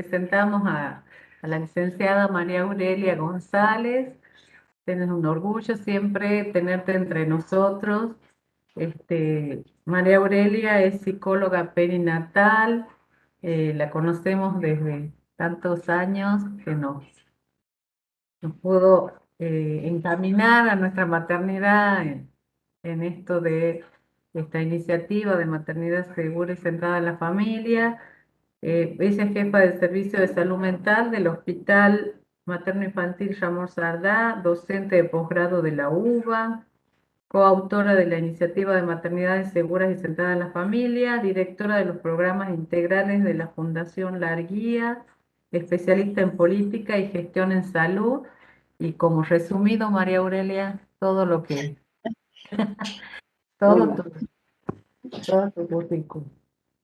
presentamos a la licenciada María Aurelia González. Es un orgullo siempre tenerte entre nosotros. María Aurelia es psicóloga perinatal, la conocemos desde tantos años que nos pudo encaminar a nuestra maternidad en esto de esta iniciativa de maternidad segura y centrada en la familia. Ella es jefa del Servicio de Salud Mental del Hospital Materno Infantil Ramón Sardá, docente de posgrado de la UBA, coautora de la Iniciativa de Maternidades Seguras y Centradas en la Familia, directora de los programas integrales de la Fundación Larguía, especialista en política y gestión en salud, y como resumido, María Aurelia, todo Bueno, tu, todo tu currículum.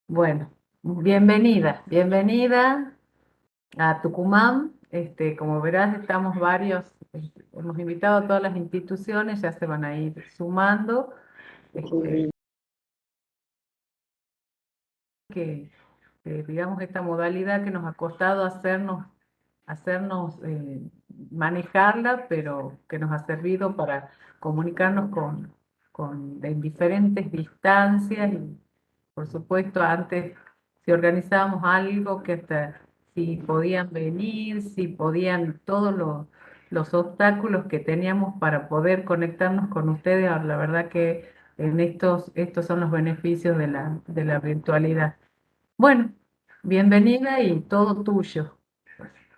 Bueno, bienvenida a Tucumán. Como verás, estamos varios, hemos invitado a todas las instituciones, ya se van a ir sumando. qué Que digamos, esta modalidad que nos ha costado hacernos manejarla, pero que nos ha servido para comunicarnos en diferentes distancias. Y por supuesto, antes, si organizábamos algo, que hasta si podían venir, si podían, todos los obstáculos que teníamos para poder conectarnos con ustedes, la verdad que estos son los beneficios de la virtualidad. Bueno, bienvenida y todo tuyo.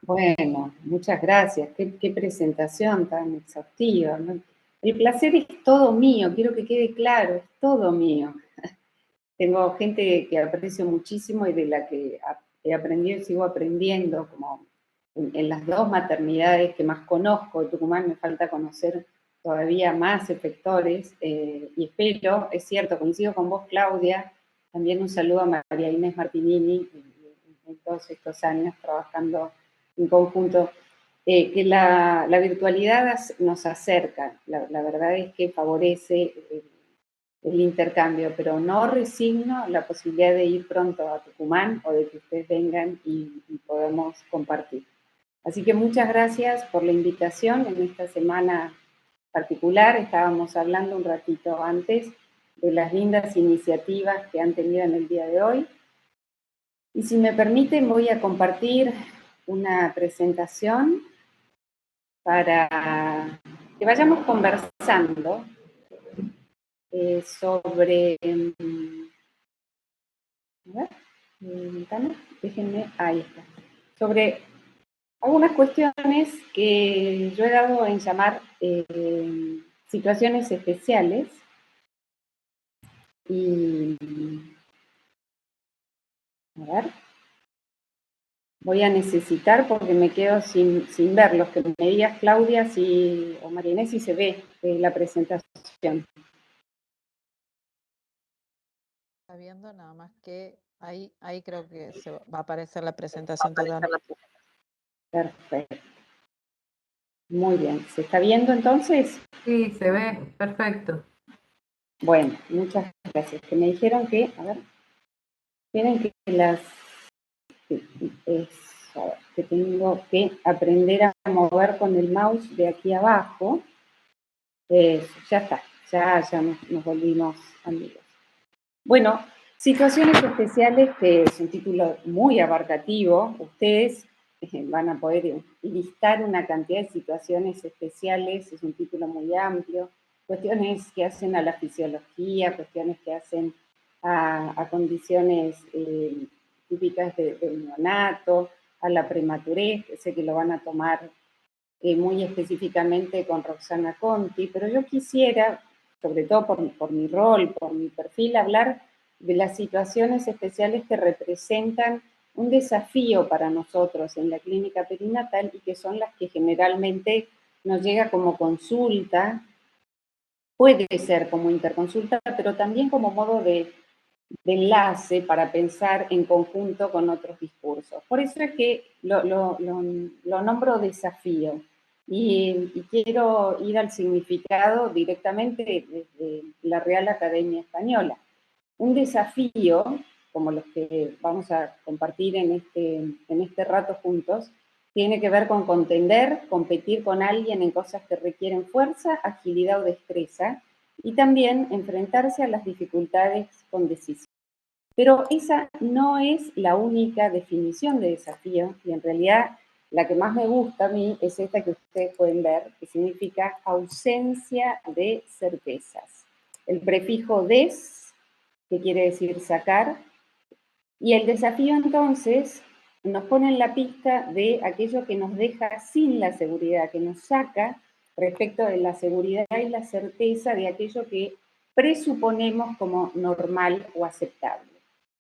bueno, muchas gracias. Qué presentación tan exhaustiva, ¿no? El placer es todo mío, quiero que quede claro, es todo mío. Tengo gente que aprecio muchísimo y de la que he aprendido y sigo aprendiendo, como en las dos maternidades que más conozco. En Tucumán me falta conocer todavía más efectores y espero, es cierto, coincido con vos, Claudia, también un saludo a María Inés Martinini en todos estos años trabajando en conjunto, que la virtualidad nos acerca, la verdad es que favorece el intercambio, pero no resigno la posibilidad de ir pronto a Tucumán o de que ustedes vengan y podamos compartir. Así que muchas gracias por la invitación en esta semana particular. Estábamos hablando un ratito antes de las lindas iniciativas que han tenido en el día de hoy. Y si me permiten, voy a compartir una presentación para que vayamos conversando sobre... A ver, déjenme, ahí está. Sobre algunas cuestiones que yo he dado en llamar situaciones especiales. Y, a ver, voy a necesitar, porque me quedo sin verlos, que me digas, Claudia, o María Inés, si se ve la presentación. Está viendo, nada más que ahí creo que se va a aparecer la presentación total. Perfecto. Muy bien. ¿Se está viendo entonces? Sí, se ve, perfecto. Bueno, muchas gracias. Que me dijeron que, a ver, tienen que que tengo que aprender a mover con el mouse de aquí abajo. Ya está, ya nos volvimos amigos. Bueno, situaciones especiales, que es un título muy abarcativo. Ustedes van a poder listar una cantidad de situaciones especiales, es un título muy amplio, cuestiones que hacen a la fisiología, cuestiones que hacen a condiciones típicas del neonato, a la prematurez, sé que lo van a tomar muy específicamente con Roxana Conti, pero yo quisiera, sobre todo por mi rol, por mi perfil, hablar de las situaciones especiales que representan un desafío para nosotros en la clínica perinatal y que son las que generalmente nos llega como consulta, puede ser como interconsulta, pero también como modo de enlace para pensar en conjunto con otros discursos. Por eso es que lo nombro desafío y quiero ir al significado directamente desde la Real Academia Española. Un desafío, como los que vamos a compartir en este rato juntos, tiene que ver con contender, competir con alguien en cosas que requieren fuerza, agilidad o destreza, y también enfrentarse a las dificultades con decisión. Pero esa no es la única definición de desafío, y en realidad la que más me gusta a mí es esta que ustedes pueden ver, que significa ausencia de certezas. El prefijo des, que quiere decir sacar, y el desafío entonces nos pone en la pista de aquello que nos deja sin la seguridad, que nos saca respecto de la seguridad y la certeza de aquello que presuponemos como normal o aceptable.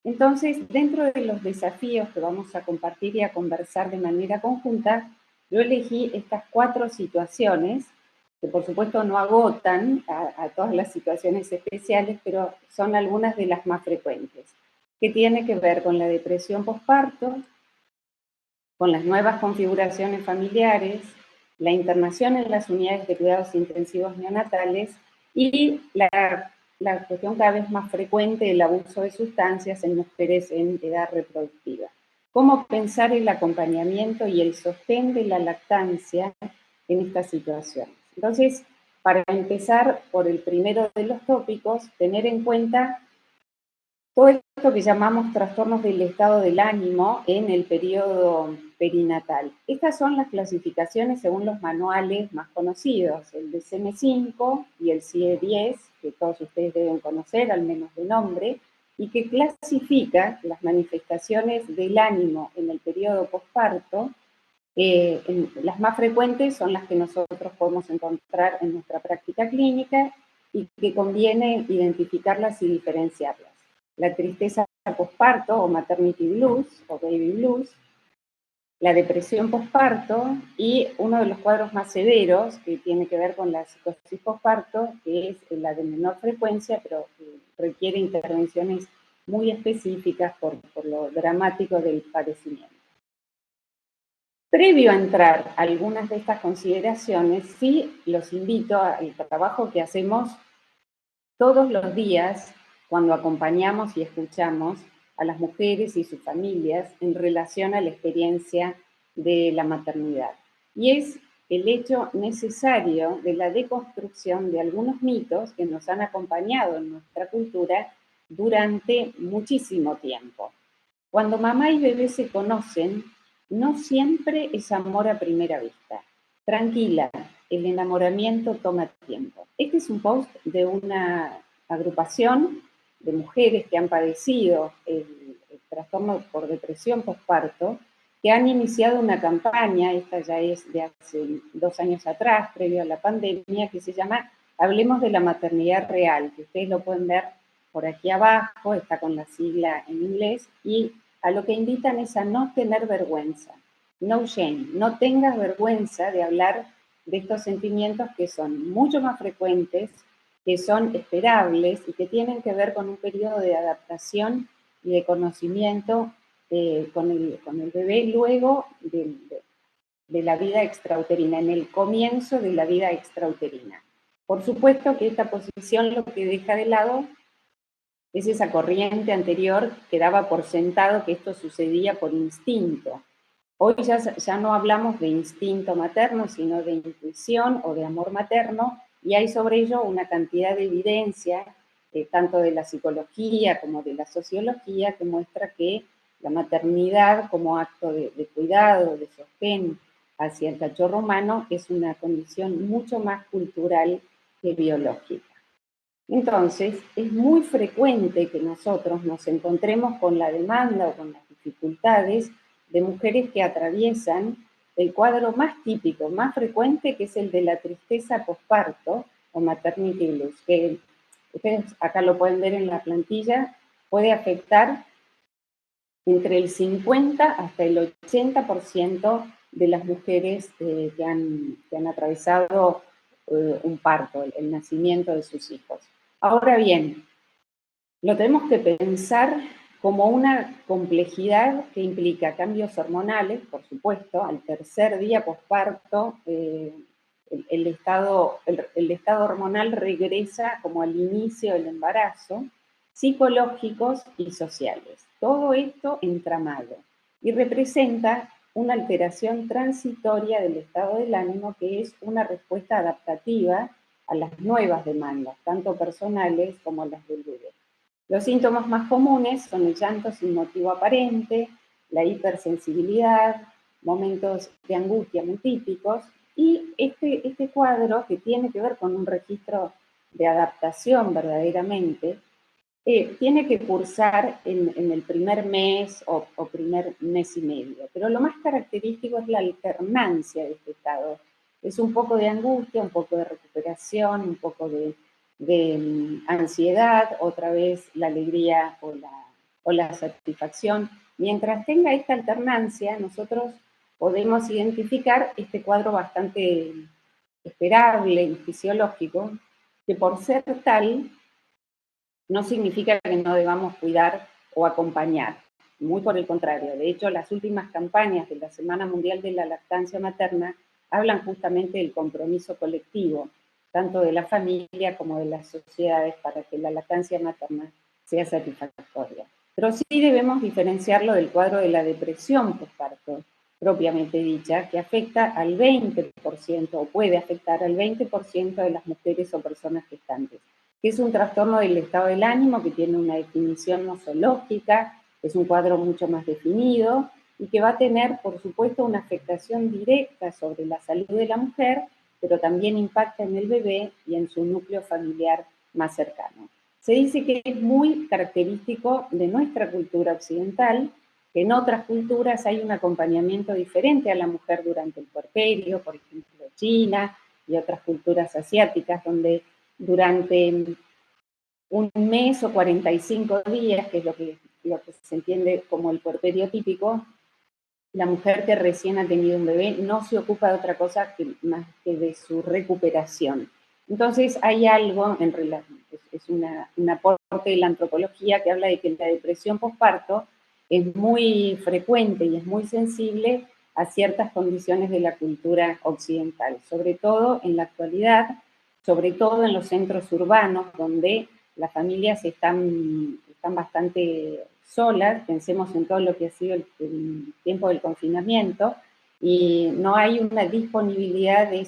Entonces, dentro de los desafíos que vamos a compartir y a conversar de manera conjunta, yo elegí estas 4 situaciones, que por supuesto no agotan a todas las situaciones especiales, pero son algunas de las más frecuentes, que tiene que ver con la depresión postparto, con las nuevas configuraciones familiares, la internación en las unidades de cuidados intensivos neonatales y la cuestión cada vez más frecuente del abuso de sustancias en mujeres en edad reproductiva. Cómo pensar el acompañamiento y el sostén de la lactancia en estas situaciones. Entonces, para empezar por el primero de los tópicos, tener en cuenta todo esto que llamamos trastornos del estado del ánimo en el periodo perinatal. Estas son las clasificaciones según los manuales más conocidos, el DSM-5 y el CIE-10, que todos ustedes deben conocer, al menos de nombre, y que clasifica las manifestaciones del ánimo en el periodo posparto. Las más frecuentes son las que nosotros podemos encontrar en nuestra práctica clínica y que conviene identificarlas y diferenciarlas. La tristeza posparto o maternity blues o baby blues, la depresión posparto y uno de los cuadros más severos que tiene que ver con la psicosis posparto, que es la de menor frecuencia, pero requiere intervenciones muy específicas por lo dramático del padecimiento. Previo a entrar a algunas de estas consideraciones, sí los invito al trabajo que hacemos todos los días cuando acompañamos y escuchamos a las mujeres y sus familias en relación a la experiencia de la maternidad. Y es el hecho necesario de la deconstrucción de algunos mitos que nos han acompañado en nuestra cultura durante muchísimo tiempo. Cuando mamá y bebé se conocen, no siempre es amor a primera vista. Tranquila, el enamoramiento toma tiempo. Este es un post de una agrupación de mujeres que han padecido el trastorno por depresión postparto, que han iniciado una campaña, esta ya es de hace 2 años atrás, previo a la pandemia, que se llama Hablemos de la maternidad real, que ustedes lo pueden ver por aquí abajo, está con la sigla en inglés, y a lo que invitan es a no tener vergüenza. No shame, no tengas vergüenza de hablar de estos sentimientos que son mucho más frecuentes, que son esperables y que tienen que ver con un periodo de adaptación y de conocimiento con el bebé luego de la vida extrauterina, en el comienzo de la vida extrauterina. Por supuesto que esta posición lo que deja de lado es esa corriente anterior que daba por sentado que esto sucedía por instinto. Hoy ya no hablamos de instinto materno, sino de intuición o de amor materno, y hay sobre ello una cantidad de evidencia, tanto de la psicología como de la sociología, que muestra que la maternidad como acto de cuidado, de sostén hacia el cachorro humano, es una condición mucho más cultural que biológica. Entonces, es muy frecuente que nosotros nos encontremos con la demanda o con las dificultades de mujeres que atraviesan el cuadro más típico, más frecuente, que es el de la tristeza posparto o maternity blues, que ustedes acá lo pueden ver en la plantilla, puede afectar entre el 50 hasta el 80% de las mujeres que han atravesado un parto, el nacimiento de sus hijos. Ahora bien, lo tenemos que pensar como una complejidad que implica cambios hormonales, por supuesto, al tercer día posparto, el estado hormonal regresa como al inicio del embarazo, psicológicos y sociales. todo esto entramado y representa una alteración transitoria del estado del ánimo que es una respuesta adaptativa a las nuevas demandas, tanto personales como las del bebé. Los síntomas más comunes son el llanto sin motivo aparente, la hipersensibilidad, momentos de angustia muy típicos, y este cuadro, que tiene que ver con un registro de adaptación verdaderamente, tiene que cursar en el primer mes o primer mes y medio. Pero lo más característico es la alternancia de este estado. Es un poco de angustia, un poco de recuperación, un poco de ansiedad, otra vez la alegría o la satisfacción. Mientras tenga esta alternancia, nosotros podemos identificar este cuadro bastante esperable y fisiológico, que por ser tal, no significa que no debamos cuidar o acompañar. Muy por el contrario. De hecho, las últimas campañas de la Semana Mundial de la Lactancia Materna hablan justamente del compromiso colectivo, tanto de la familia como de las sociedades, para que la lactancia materna sea satisfactoria. Pero sí debemos diferenciarlo del cuadro de la depresión postparto, propiamente dicha, que afecta al 20%, o puede afectar al 20% de las mujeres o personas gestantes, que es un trastorno del estado del ánimo que tiene una definición nosológica, es un cuadro mucho más definido y que va a tener, por supuesto, una afectación directa sobre la salud de la mujer, pero también impacta en el bebé y en su núcleo familiar más cercano. Se dice que es muy característico de nuestra cultura occidental, que en otras culturas hay un acompañamiento diferente a la mujer durante el puerperio, por ejemplo China y otras culturas asiáticas, donde durante un mes o 45 días, que es lo que se entiende como el puerperio típico, la mujer que recién ha tenido un bebé no se ocupa de otra cosa más que de su recuperación. Entonces hay algo en relación, es un aporte de la antropología que habla de que la depresión postparto es muy frecuente y es muy sensible a ciertas condiciones de la cultura occidental, sobre todo en la actualidad, sobre todo en los centros urbanos, donde las familias están bastante solas. Pensemos en todo lo que ha sido el tiempo del confinamiento, y no hay una disponibilidad de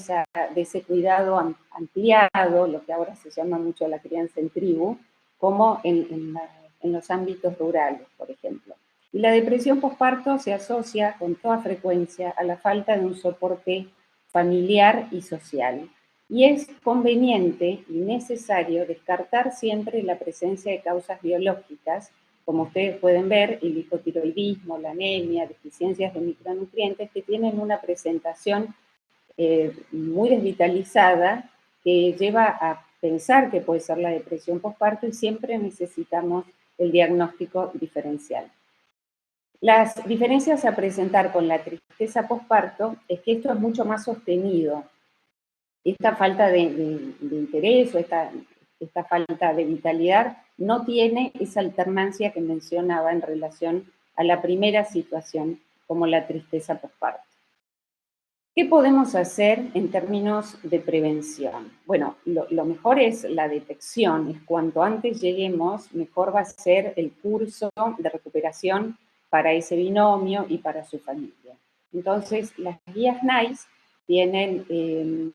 ese cuidado ampliado, lo que ahora se llama mucho la crianza en tribu, como en los ámbitos rurales, por ejemplo. Y la depresión postparto se asocia con toda frecuencia a la falta de un soporte familiar y social. Y es conveniente y necesario descartar siempre la presencia de causas biológicas, como ustedes pueden ver, el hipotiroidismo, la anemia, deficiencias de micronutrientes, que tienen una presentación muy desvitalizada, que lleva a pensar que puede ser la depresión postparto, y siempre necesitamos el diagnóstico diferencial. Las diferencias a presentar con la tristeza postparto es que esto es mucho más sostenido. Esta falta de interés o esta falta de vitalidad no tiene esa alternancia que mencionaba en relación a la primera situación, como la tristeza postparto. ¿Qué podemos hacer en términos de prevención? Bueno, lo mejor es la detección, es cuanto antes lleguemos, mejor va a ser el curso de recuperación para ese binomio y para su familia. Entonces, las guías NICE tienen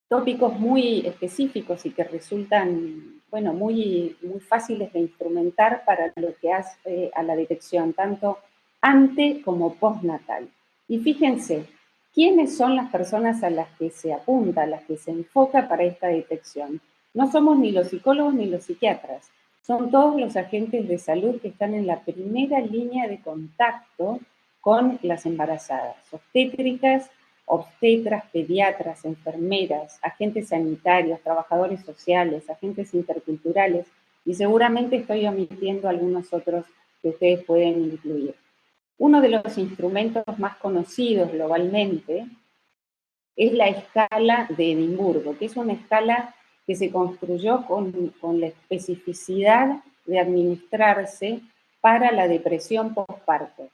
tópicos muy específicos y que resultan, bueno, muy fáciles de instrumentar para lo que hace a la detección, tanto ante como postnatal. Y fíjense, ¿quiénes son las personas a las que se apunta, a las que se enfoca para esta detección? No somos ni los psicólogos ni los psiquiatras, son todos los agentes de salud que están en la primera línea de contacto con las embarazadas, obstétricas, obstetras, pediatras, enfermeras, agentes sanitarios, trabajadores sociales, agentes interculturales, y seguramente estoy omitiendo algunos otros que ustedes pueden incluir. Uno de los instrumentos más conocidos globalmente es la escala de Edimburgo, que es una escala que se construyó con la especificidad de administrarse para la depresión postparto.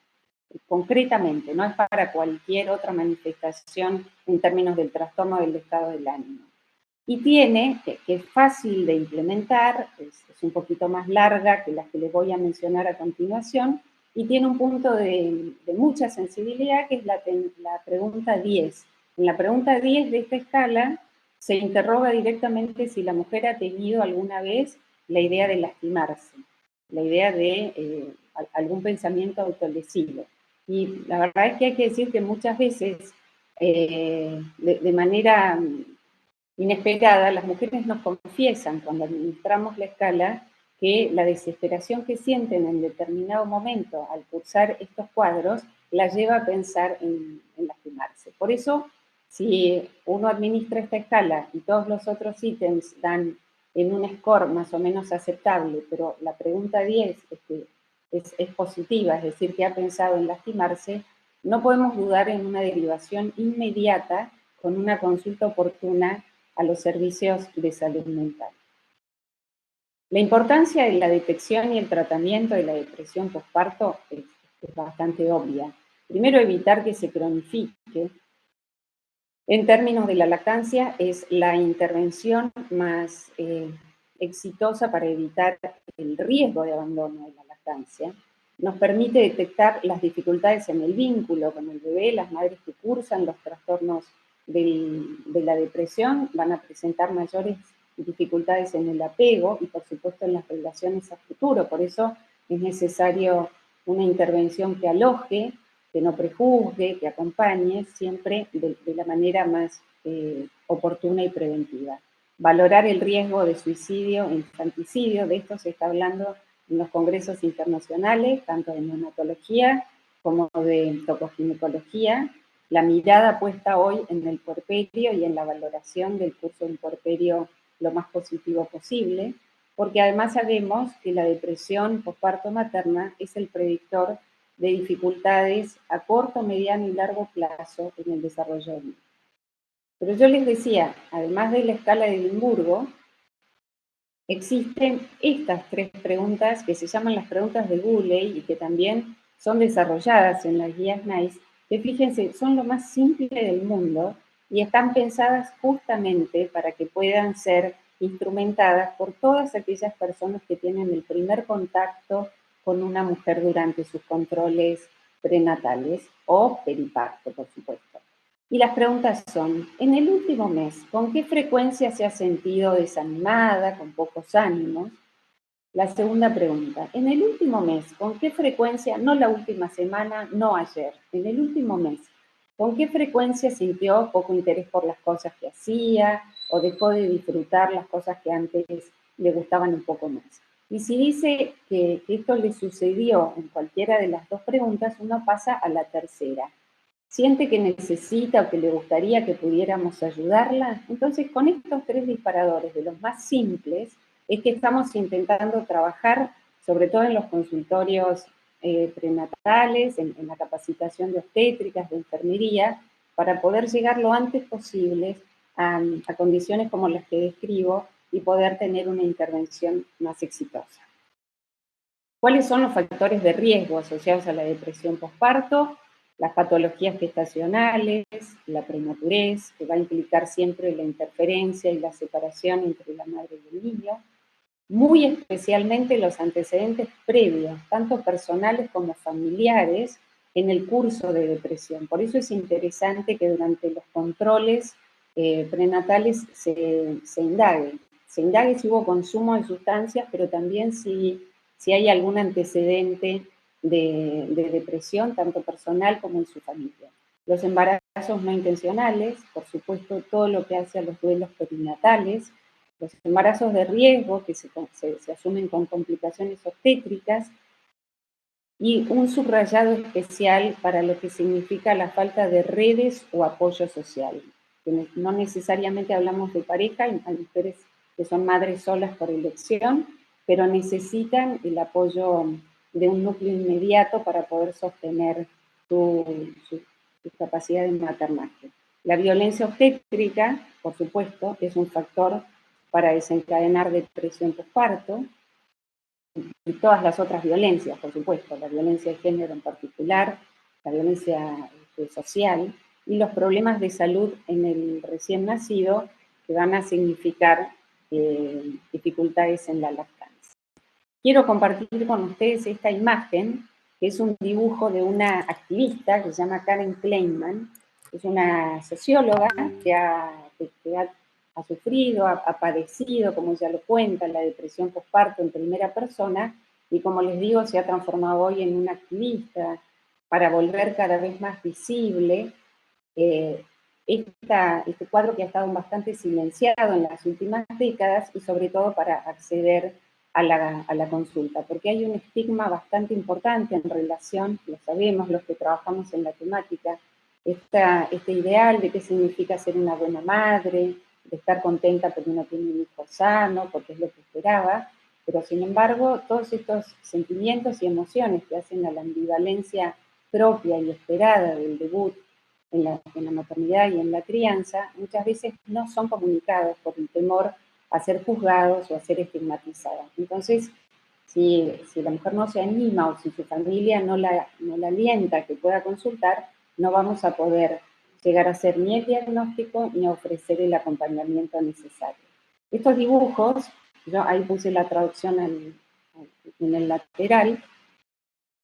Concretamente, no es para cualquier otra manifestación en términos del trastorno del estado del ánimo. y tiene, que es fácil de implementar, es un poquito más larga que las que les voy a mencionar a continuación, y tiene un punto de mucha sensibilidad, que es la pregunta 10. En la pregunta 10 de esta escala se interroga directamente si la mujer ha tenido alguna vez la idea de lastimarse, la idea de algún pensamiento autolesivo. Y la verdad es que hay que decir que muchas veces, de manera inesperada, las mujeres nos confiesan cuando administramos la escala que la desesperación que sienten en determinado momento al cursar estos cuadros la lleva a pensar en lastimarse. Por eso, si uno administra esta escala y todos los otros ítems dan en un score más o menos aceptable, pero la pregunta 10 es positiva, es decir, que ha pensado en lastimarse, no podemos dudar en una derivación inmediata con una consulta oportuna a los servicios de salud mental. La importancia de la detección y el tratamiento de la depresión posparto es bastante obvia. Primero, evitar que se cronifique. En términos de la lactancia, es la intervención más exitosa para evitar el riesgo de abandono de la lactancia. Nos permite detectar las dificultades en el vínculo con el bebé. Las madres que cursan los trastornos de la depresión van a presentar mayores dificultades en el apego y, por supuesto, en las relaciones a futuro. Por eso es necesario una intervención que aloje, que no prejuzgue, que acompañe, siempre de la manera más oportuna y preventiva. Valorar el riesgo de suicidio e infanticidio, de esto se está hablando en los congresos internacionales, tanto de neonatología como de tocoginecología. La mirada puesta hoy en el puerperio y en la valoración del curso del puerperio lo más positivo posible, porque además sabemos que la depresión posparto materna es el predictor de dificultades a corto, mediano y largo plazo en el desarrollo del niño. Pero yo les decía, además de la escala de Edimburgo, existen estas 3 preguntas que se llaman las preguntas de Guley y que también son desarrolladas en las guías NICE, que fíjense, son lo más simple del mundo y están pensadas justamente para que puedan ser instrumentadas por todas aquellas personas que tienen el primer contacto con una mujer durante sus controles prenatales o periparto, por supuesto. Y las preguntas son, en el último mes, ¿con qué frecuencia se ha sentido desanimada, con pocos ánimos? La segunda pregunta, en el último mes, ¿con qué frecuencia, no la última semana, no ayer, en el último mes, ¿con qué frecuencia sintió poco interés por las cosas que hacía o dejó de disfrutar las cosas que antes le gustaban un poco más? Y si dice que esto le sucedió en cualquiera de las 2 preguntas, uno pasa a la tercera. ¿Siente que necesita o que le gustaría que pudiéramos ayudarla? Entonces, con estos 3 disparadores, de los más simples, es que estamos intentando trabajar, sobre todo en los consultorios prenatales, en la capacitación de obstétricas, de enfermería, para poder llegar lo antes posible a condiciones como las que describo y poder tener una intervención más exitosa. ¿Cuáles son los factores de riesgo asociados a la depresión posparto? Las patologías gestacionales, la prematurez, que va a implicar siempre la interferencia y la separación entre la madre y el niño, muy especialmente los antecedentes previos, tanto personales como familiares, en el curso de depresión. Por eso es interesante que durante los controles prenatales se indague si hubo consumo de sustancias, pero también si hay algún antecedente de depresión, tanto personal como en su familia. Los embarazos no intencionales, por supuesto, todo lo que hace a los duelos perinatales, los embarazos de riesgo que se asumen con complicaciones obstétricas, y un subrayado especial para lo que significa la falta de redes o apoyo social. No necesariamente hablamos de pareja, hay mujeres que son madres solas por elección, pero necesitan el apoyo de un núcleo inmediato para poder sostener su capacidad de maternaje. La violencia obstétrica, por supuesto, es un factor para desencadenar depresión posparto, y todas las otras violencias, por supuesto, la violencia de género en particular, la violencia social y los problemas de salud en el recién nacido que van a significar dificultades en la lactancia. Quiero compartir con ustedes esta imagen, que es un dibujo de una activista que se llama Karen Kleinman, es una socióloga que ha sufrido, ha padecido, como ella lo cuenta, la depresión postparto en primera persona, y como les digo, se ha transformado hoy en una activista para volver cada vez más visible este cuadro que ha estado bastante silenciado en las últimas décadas, y sobre todo para acceder a la consulta, porque hay un estigma bastante importante en relación, lo sabemos los que trabajamos en la temática, este ideal de qué significa ser una buena madre, de estar contenta porque uno tiene un hijo sano, porque es lo que esperaba, pero sin embargo todos estos sentimientos y emociones que hacen a la ambivalencia propia y esperada del debut en la maternidad y en la crianza, muchas veces no son comunicados por el temor a ser juzgados o a ser estigmatizadas. Entonces, si la mujer no se anima o si su familia no la alienta a que pueda consultar, no vamos a poder llegar a hacer ni el diagnóstico ni a ofrecer el acompañamiento necesario. Estos dibujos, yo ahí puse la traducción en el lateral,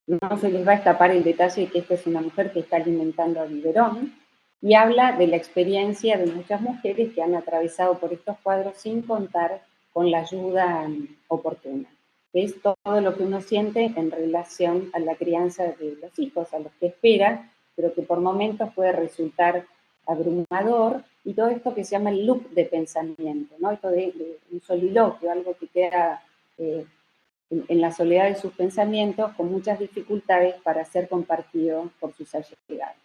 no se les va a escapar el detalle de que esta es una mujer que está alimentando a biberón, y habla de la experiencia de muchas mujeres que han atravesado por estos cuadros sin contar con la ayuda oportuna. Es todo lo que uno siente en relación a la crianza de los hijos, a los que espera, pero que por momentos puede resultar abrumador, y todo esto que se llama el loop de pensamiento, ¿no? Esto de un soliloquio, algo que queda en la soledad de sus pensamientos, con muchas dificultades para ser compartido por sus allegados.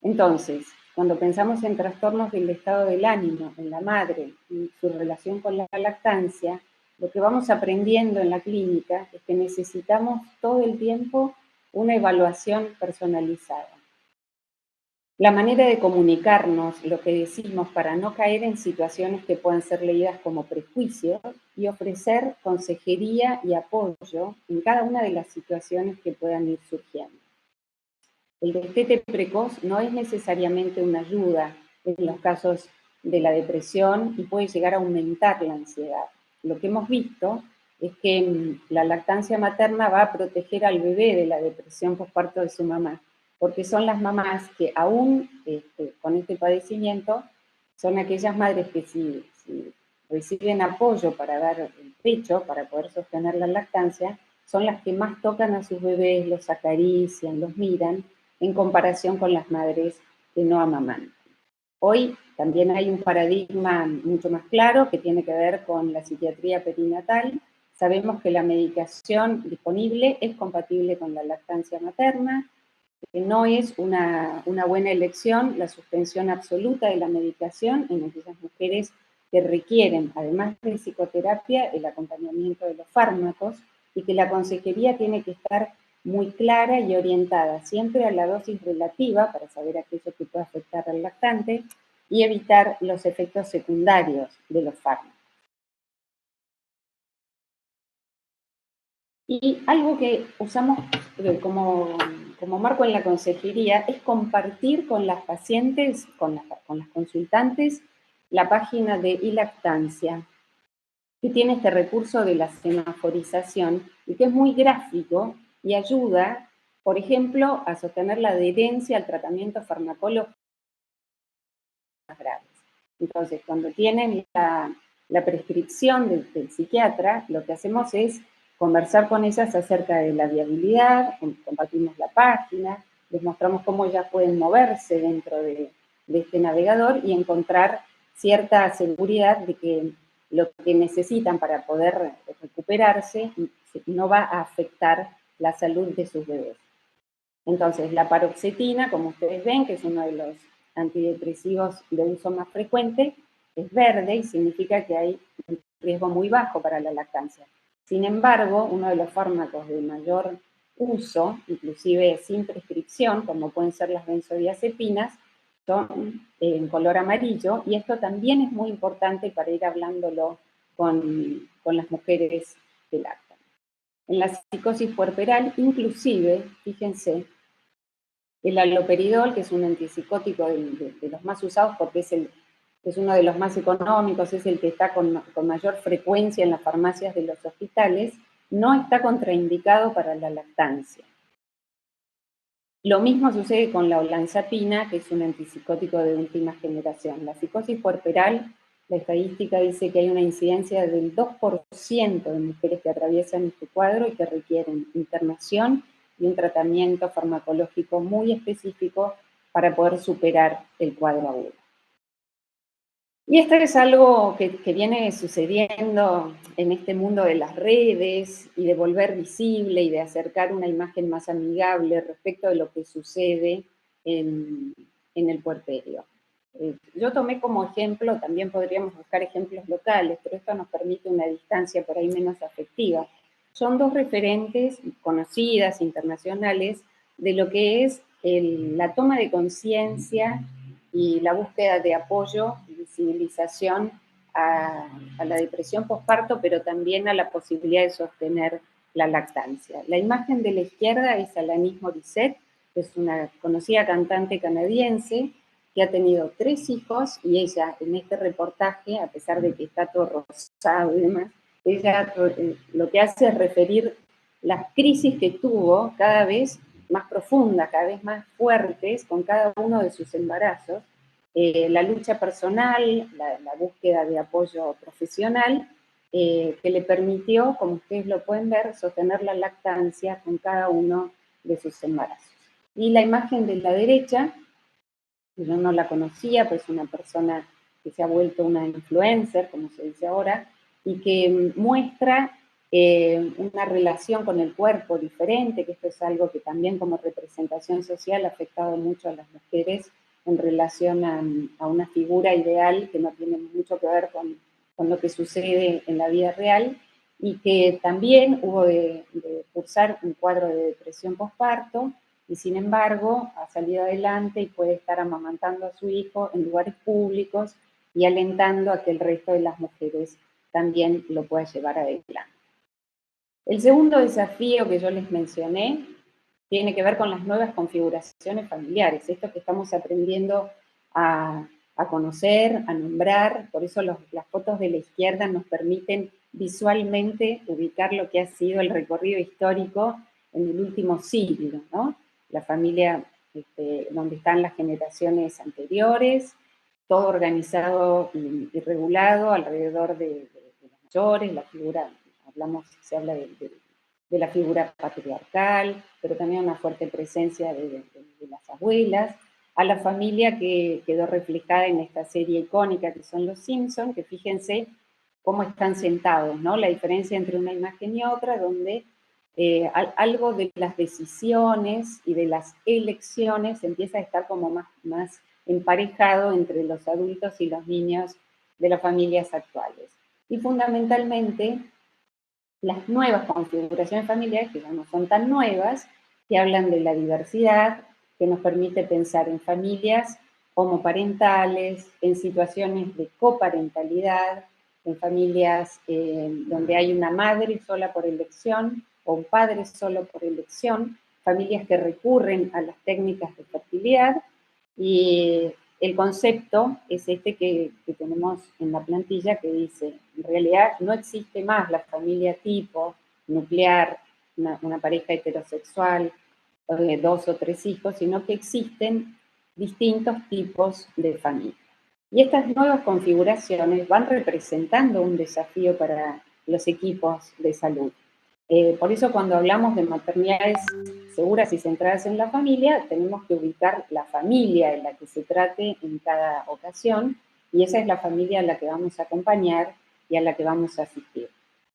Entonces, cuando pensamos en trastornos del estado del ánimo en la madre y su relación con la lactancia, lo que vamos aprendiendo en la clínica es que necesitamos todo el tiempo una evaluación personalizada. La manera de comunicarnos lo que decimos para no caer en situaciones que puedan ser leídas como prejuicios, y ofrecer consejería y apoyo en cada una de las situaciones que puedan ir surgiendo. El destete precoz no es necesariamente una ayuda en los casos de la depresión y puede llegar a aumentar la ansiedad. Lo que hemos visto es que la lactancia materna va a proteger al bebé de la depresión postparto de su mamá, porque son las mamás que aún con este padecimiento son aquellas madres que si reciben apoyo para dar el pecho, para poder sostener la lactancia, son las que más tocan a sus bebés, los acarician, los miran, en comparación con las madres que no amamantan. Hoy también hay un paradigma mucho más claro que tiene que ver con la psiquiatría perinatal. Sabemos que la medicación disponible es compatible con la lactancia materna, que no es una buena elección la suspensión absoluta de la medicación en aquellas mujeres que requieren, además de psicoterapia, el acompañamiento de los fármacos, y que la consejería tiene que estar muy clara y orientada siempre a la dosis relativa para saber aquello que puede afectar al lactante y evitar los efectos secundarios de los fármacos. Y algo que usamos como marco en la consejería es compartir con las pacientes, con las consultantes, la página de iLactancia, que tiene este recurso de la semaforización y que es muy gráfico y ayuda, por ejemplo, a sostener la adherencia al tratamiento farmacológico más graves. Entonces, cuando tienen la prescripción del psiquiatra, lo que hacemos es conversar con ellas acerca de la viabilidad, compartimos la página, les mostramos cómo ellas pueden moverse dentro de este navegador y encontrar cierta seguridad de que lo que necesitan para poder recuperarse no va a afectar la salud de sus bebés. Entonces, la paroxetina, como ustedes ven, que es uno de los antidepresivos de uso más frecuente, es verde y significa que hay un riesgo muy bajo para la lactancia. Sin embargo, uno de los fármacos de mayor uso, inclusive sin prescripción, como pueden ser las benzodiazepinas, son en color amarillo, y esto también es muy importante para ir hablándolo con las mujeres que lactan. En la psicosis puerperal, inclusive, fíjense, el haloperidol, que es un antipsicótico de los más usados porque es el es uno de los más económicos, es el que está con mayor frecuencia en las farmacias de los hospitales, no está contraindicado para la lactancia. Lo mismo sucede con la olanzapina, que es un antipsicótico de última generación. La psicosis puerperal, la estadística dice que hay una incidencia del 2% de mujeres que atraviesan este cuadro y que requieren internación y un tratamiento farmacológico muy específico para poder superar el cuadro agudo. Y esto es algo que viene sucediendo en este mundo de las redes y de volver visible y de acercar una imagen más amigable respecto de lo que sucede en el puerperio. Yo tomé como ejemplo, también podríamos buscar ejemplos locales, pero esto nos permite una distancia por ahí menos afectiva. Son dos referentes conocidas, internacionales, de lo que es la toma de conciencia y la búsqueda de apoyo y visibilización a la depresión posparto, pero también a la posibilidad de sostener la lactancia. La imagen de la izquierda es Alanis Morissette, que es una conocida cantante canadiense, que ha tenido 3 hijos, y ella en este reportaje, a pesar de que está todo rosado y demás, ella lo que hace es referir las crisis que tuvo cada vez más profundas, cada vez más fuertes con cada uno de sus embarazos, la lucha personal, la búsqueda de apoyo profesional, que le permitió, como ustedes lo pueden ver, sostener la lactancia con cada uno de sus embarazos. Y la imagen de la derecha, yo no la conocía, pues es una persona que se ha vuelto una influencer, como se dice ahora, y que muestra una relación con el cuerpo diferente, que esto es algo que también como representación social ha afectado mucho a las mujeres en relación a una figura ideal que no tiene mucho que ver con lo que sucede en la vida real, y que también hubo de cursar un cuadro de depresión posparto, y sin embargo ha salido adelante y puede estar amamantando a su hijo en lugares públicos y alentando a que el resto de las mujeres también lo pueda llevar adelante. El segundo desafío que yo les mencioné tiene que ver con las nuevas configuraciones familiares, esto que estamos aprendiendo a conocer, a nombrar, por eso las fotos de la izquierda nos permiten visualmente ubicar lo que ha sido el recorrido histórico en el último siglo, ¿no? La familia donde están las generaciones anteriores, todo organizado y regulado alrededor de los mayores, la figura, se habla de la figura patriarcal, pero también una fuerte presencia de las abuelas, a la familia que quedó reflejada en esta serie icónica que son Los Simpson, que fíjense cómo están sentados, ¿no? La diferencia entre una imagen y otra, donde algo de las decisiones y de las elecciones empieza a estar como más emparejado entre los adultos y los niños de las familias actuales. Y fundamentalmente, las nuevas configuraciones familiares, que ya no son tan nuevas, que hablan de la diversidad, que nos permite pensar en familias homoparentales, en situaciones de coparentalidad, en familias donde hay una madre sola por elección o un padre solo por elección, familias que recurren a las técnicas de fertilidad, y el concepto es este que tenemos en la plantilla, que dice, en realidad no existe más la familia tipo, nuclear, una pareja heterosexual, 2 o 3 hijos, sino que existen distintos tipos de familia. Y estas nuevas configuraciones van representando un desafío para los equipos de salud. Por eso cuando hablamos de maternidades seguras y centradas en la familia, tenemos que ubicar la familia en la que se trate en cada ocasión, y esa es la familia a la que vamos a acompañar y a la que vamos a asistir.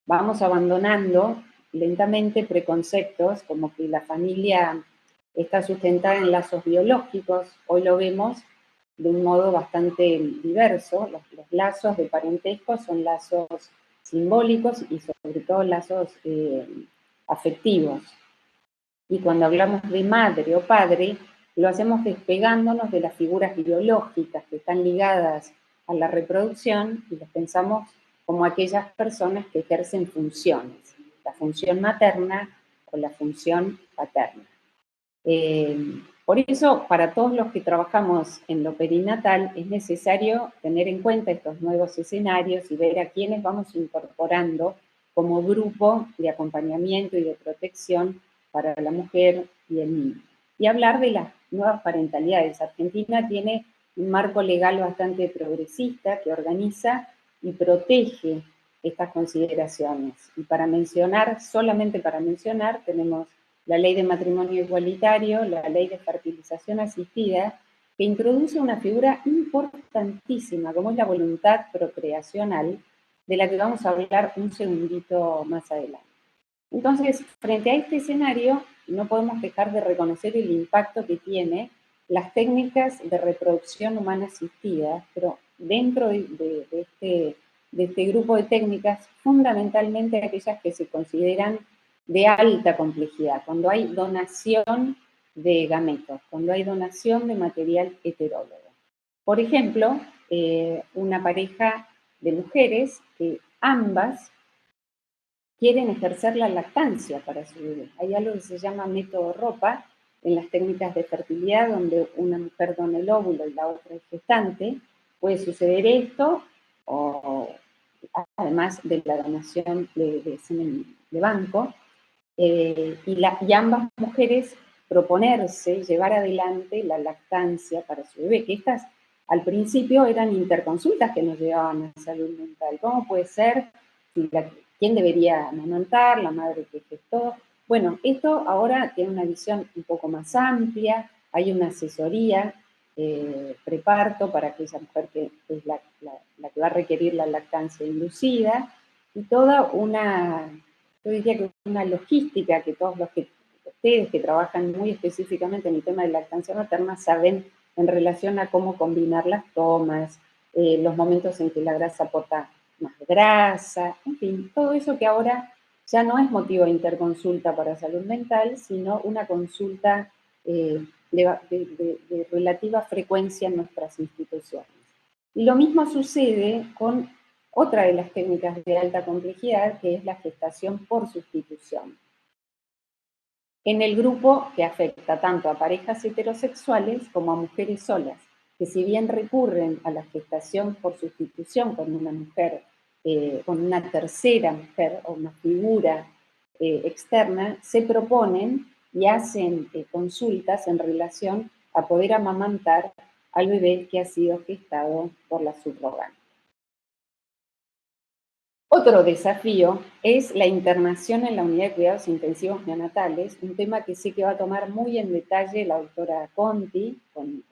Vamos abandonando lentamente preconceptos como que la familia está sustentada en lazos biológicos. Hoy lo vemos de un modo bastante diverso. Los lazos de parentesco son lazos simbólicos y sobre todo lazos afectivos. Y cuando hablamos de madre o padre, lo hacemos despegándonos de las figuras biológicas que están ligadas a la reproducción y los pensamos como aquellas personas que ejercen funciones, la función materna o la función paterna. Por eso, para todos los que trabajamos en lo perinatal, es necesario tener en cuenta estos nuevos escenarios y ver a quiénes vamos incorporando como grupo de acompañamiento y de protección para la mujer y el niño. Y hablar de las nuevas parentalidades. Argentina tiene un marco legal bastante progresista que organiza y protege estas consideraciones. Y para mencionar, solamente para mencionar, tenemos la ley de matrimonio igualitario, la ley de fertilización asistida, que introduce una figura importantísima, como es la voluntad procreacional, de la que vamos a hablar un segundito más adelante. Entonces, frente a este escenario, no podemos dejar de reconocer el impacto que tiene las técnicas de reproducción humana asistida, pero dentro de este grupo de técnicas, fundamentalmente aquellas que se consideran de alta complejidad, cuando hay donación de gametos, cuando hay donación de material heterólogo. Por ejemplo, una pareja de mujeres que ambas quieren ejercer la lactancia para su bebé. Hay algo que se llama método ropa en las técnicas de fertilidad, donde una mujer dona el óvulo y la otra es gestante. Puede suceder esto, o además de la donación de semen de banco, y ambas mujeres proponerse llevar adelante la lactancia para su bebé, que estas al principio eran interconsultas que nos llevaban a salud mental. ¿Cómo puede ser? ¿Quién debería amamantar? ¿La madre que gestó? Bueno, esto ahora tiene una visión un poco más amplia, hay una asesoría preparto para aquella mujer que es la que va a requerir la lactancia inducida, y toda yo diría que una logística que todos ustedes que trabajan muy específicamente en el tema de lactancia materna saben en relación a cómo combinar las tomas, los momentos en que la grasa aporta más grasa, en fin, todo eso que ahora ya no es motivo de interconsulta para salud mental, sino una consulta de relativa frecuencia en nuestras instituciones. Y lo mismo sucede con otra de las técnicas de alta complejidad, que es la gestación por sustitución. En el grupo que afecta tanto a parejas heterosexuales como a mujeres solas, que si bien recurren a la gestación por sustitución con una mujer, con una tercera mujer o una figura externa, se proponen y hacen consultas en relación a poder amamantar al bebé que ha sido gestado por la subrogante. Otro desafío es la internación en la unidad de cuidados intensivos neonatales, un tema que sé que va a tomar muy en detalle la doctora Conti, con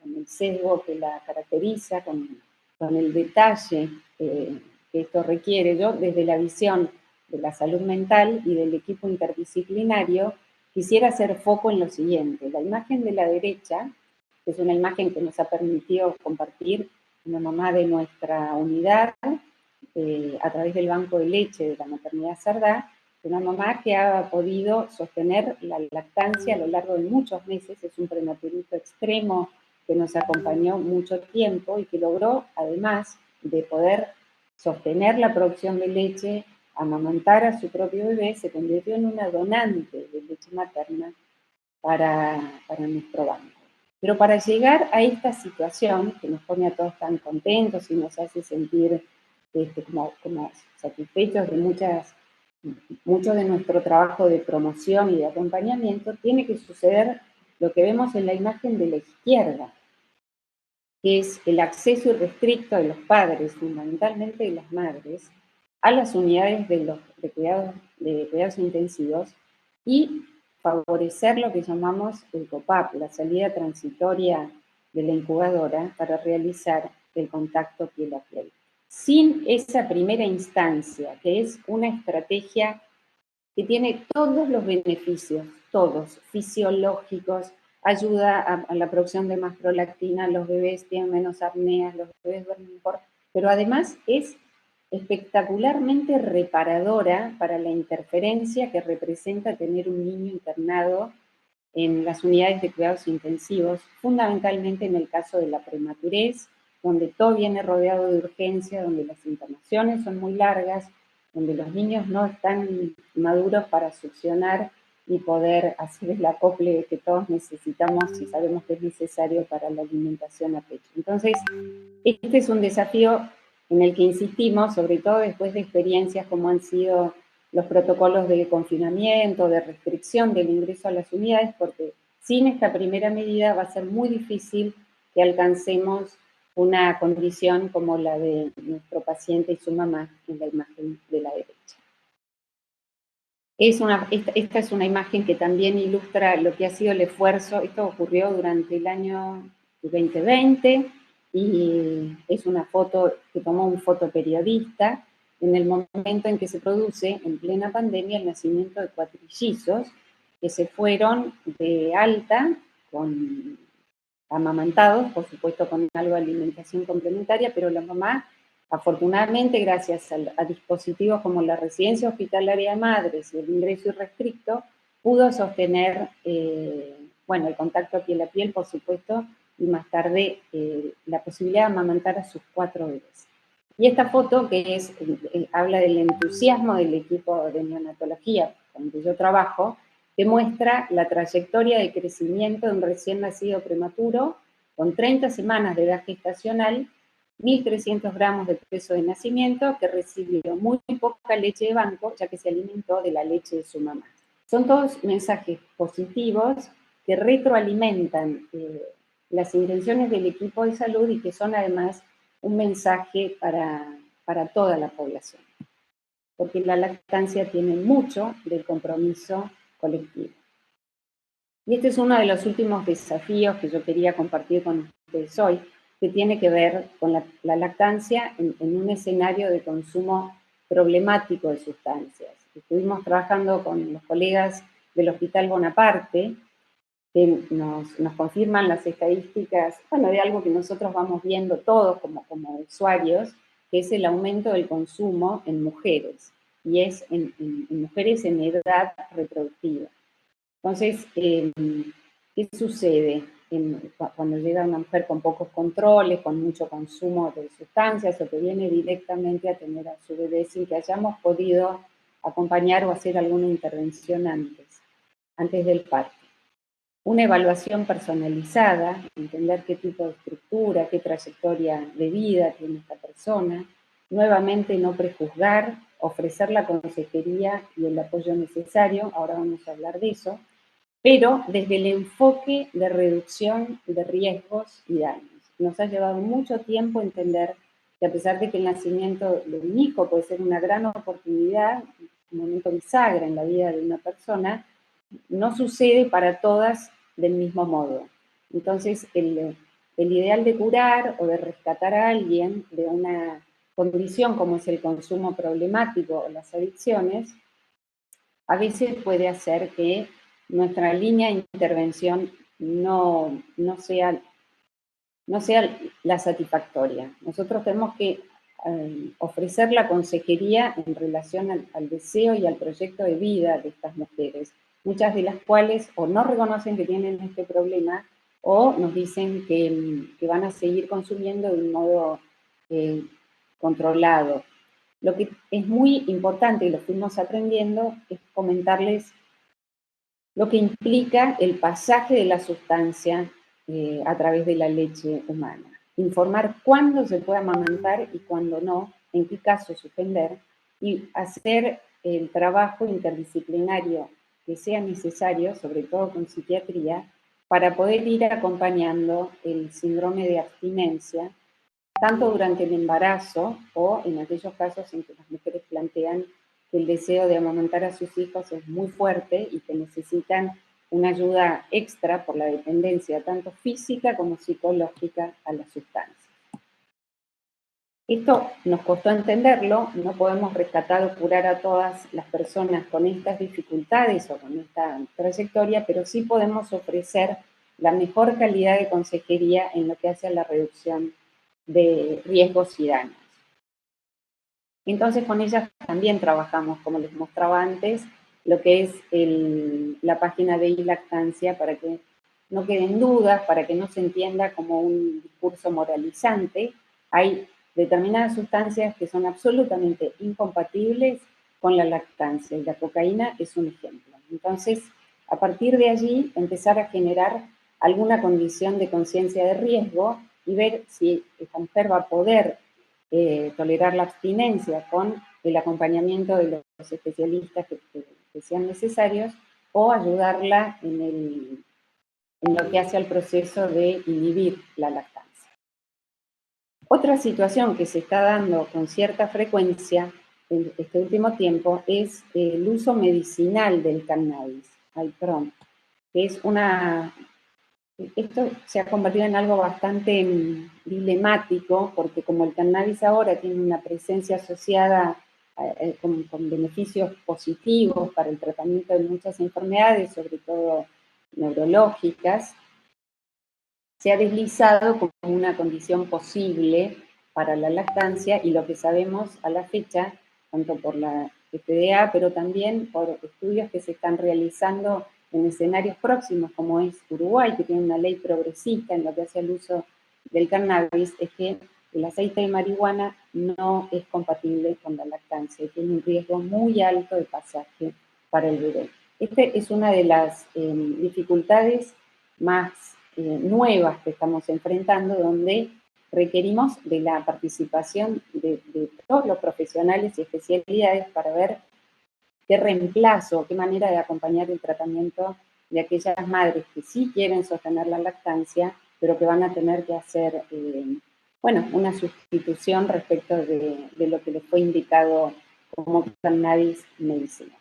el sesgo que la caracteriza, con el detalle que esto requiere. Yo, desde la visión de la salud mental y del equipo interdisciplinario, quisiera hacer foco en lo siguiente. La imagen de la derecha, que es una imagen que nos ha permitido compartir una mamá de nuestra unidad, a través del banco de leche de la maternidad Sardá, una mamá que ha podido sostener la lactancia a lo largo de muchos meses, es un prematurito extremo que nos acompañó mucho tiempo y que logró, además de poder sostener la producción de leche, amamantar a su propio bebé, se convirtió en una donante de leche materna para nuestro banco. Pero para llegar a esta situación, que nos pone a todos tan contentos y nos hace sentir como satisfechos de mucho de nuestro trabajo de promoción y de acompañamiento, tiene que suceder lo que vemos en la imagen de la izquierda, que es el acceso irrestricto de los padres, fundamentalmente de las madres, a las unidades de cuidados intensivos y favorecer lo que llamamos el COPAP, la salida transitoria de la incubadora para realizar el contacto piel a piel. Sin esa primera instancia, que es una estrategia que tiene todos los beneficios, todos, fisiológicos, ayuda a la producción de más prolactina, los bebés tienen menos apneas, los bebés duermen mejor, pero además es espectacularmente reparadora para la interferencia que representa tener un niño internado en las unidades de cuidados intensivos, fundamentalmente en el caso de la prematurez, donde todo viene rodeado de urgencia, donde las internaciones son muy largas, donde los niños no están maduros para succionar y poder hacer el acople que todos necesitamos y sabemos que es necesario para la alimentación a pecho. Entonces, este es un desafío en el que insistimos, sobre todo después de experiencias como han sido los protocolos de confinamiento, de restricción del ingreso a las unidades, porque sin esta primera medida va a ser muy difícil que alcancemos una condición como la de nuestro paciente y su mamá en la imagen de la derecha. Esta es una imagen que también ilustra lo que ha sido el esfuerzo. Esto ocurrió durante el año 2020 y es una foto que tomó un fotoperiodista en el momento en que se produce, en plena pandemia, el nacimiento de cuatrillizos que se fueron de alta amamantados, por supuesto con algo de alimentación complementaria, pero la mamá, afortunadamente, gracias a dispositivos como la residencia hospitalaria de madres y el ingreso irrestricto, pudo sostener, bueno, el contacto piel a piel, por supuesto, y más tarde la posibilidad de amamantar a sus 4 bebés. Y esta foto, que es, habla del entusiasmo del equipo de neonatología con el que yo trabajo, que muestra la trayectoria de crecimiento de un recién nacido prematuro con 30 semanas de edad gestacional, 1.300 gramos de peso de nacimiento, que recibió muy poca leche de banco, ya que se alimentó de la leche de su mamá. Son todos mensajes positivos que retroalimentan las intenciones del equipo de salud y que son además un mensaje para toda la población, porque la lactancia tiene mucho del compromiso colectivo. Y este es uno de los últimos desafíos que yo quería compartir con ustedes hoy, que tiene que ver con la lactancia en un escenario de consumo problemático de sustancias. Estuvimos trabajando con los colegas del Hospital Bonaparte, que nos confirman las estadísticas, bueno, de algo que nosotros vamos viendo todos como usuarios, que es el aumento del consumo en mujeres, y es en mujeres en edad reproductiva. Entonces, ¿qué sucede cuando llega una mujer con pocos controles, con mucho consumo de sustancias o que viene directamente a tener a su bebé sin que hayamos podido acompañar o hacer alguna intervención antes del parto? Una evaluación personalizada, entender qué tipo de estructura, qué trayectoria de vida tiene esta persona, nuevamente no prejuzgar, ofrecer la consejería y el apoyo necesario, ahora vamos a hablar de eso, pero desde el enfoque de reducción de riesgos y daños. Nos ha llevado mucho tiempo entender que a pesar de que el nacimiento de un hijo puede ser una gran oportunidad, un momento bisagra en la vida de una persona, no sucede para todas del mismo modo. Entonces, el ideal de curar o de rescatar a alguien de una condición como es el consumo problemático o las adicciones, a veces puede hacer que nuestra línea de intervención no sea la satisfactoria. Nosotros tenemos que ofrecer la consejería en relación al deseo y al proyecto de vida de estas mujeres, muchas de las cuales o no reconocen que tienen este problema o nos dicen que van a seguir consumiendo de un modo controlado. Lo que es muy importante, y lo fuimos aprendiendo, es comentarles lo que implica el pasaje de la sustancia a través de la leche humana. Informar cuándo se puede amamantar y cuándo no, en qué caso suspender, y hacer el trabajo interdisciplinario que sea necesario, sobre todo con psiquiatría, para poder ir acompañando el síndrome de abstinencia, tanto durante el embarazo o en aquellos casos en que las mujeres plantean que el deseo de amamantar a sus hijos es muy fuerte y que necesitan una ayuda extra por la dependencia, tanto física como psicológica, a la sustancia. Esto nos costó entenderlo, no podemos rescatar o curar a todas las personas con estas dificultades o con esta trayectoria, pero sí podemos ofrecer la mejor calidad de consejería en lo que hace a la reducción de riesgos y daños. Entonces con ellas también trabajamos, como les mostraba antes, lo que es la página de iLactancia para que no queden dudas, para que no se entienda como un discurso moralizante. Hay determinadas sustancias que son absolutamente incompatibles con la lactancia y la cocaína es un ejemplo. Entonces, a partir de allí, empezar a generar alguna condición de conciencia de riesgo y ver si esta mujer va a poder tolerar la abstinencia con el acompañamiento de los especialistas que sean necesarios o ayudarla en lo que hace al proceso de inhibir la lactancia. Otra situación que se está dando con cierta frecuencia en este último tiempo es el uso medicinal del cannabis. Que es esto se ha convertido en algo bastante dilemático, porque como el cannabis ahora tiene una presencia asociada con beneficios positivos para el tratamiento de muchas enfermedades, sobre todo neurológicas, se ha deslizado como una condición posible para la lactancia, y lo que sabemos a la fecha, tanto por la FDA, pero también por estudios que se están realizando en escenarios próximos, como es Uruguay, que tiene una ley progresista en lo que hace al uso del cannabis, es que el aceite de marihuana no es compatible con la lactancia y tiene un riesgo muy alto de pasaje para el bebé. Esta es una de las dificultades más nuevas que estamos enfrentando, donde requerimos de la participación de todos los profesionales y especialidades para ver qué reemplazo, qué manera de acompañar el tratamiento de aquellas madres que sí quieren sostener la lactancia, pero que van a tener que hacer, una sustitución respecto de lo que les fue indicado como cannabis medicinal.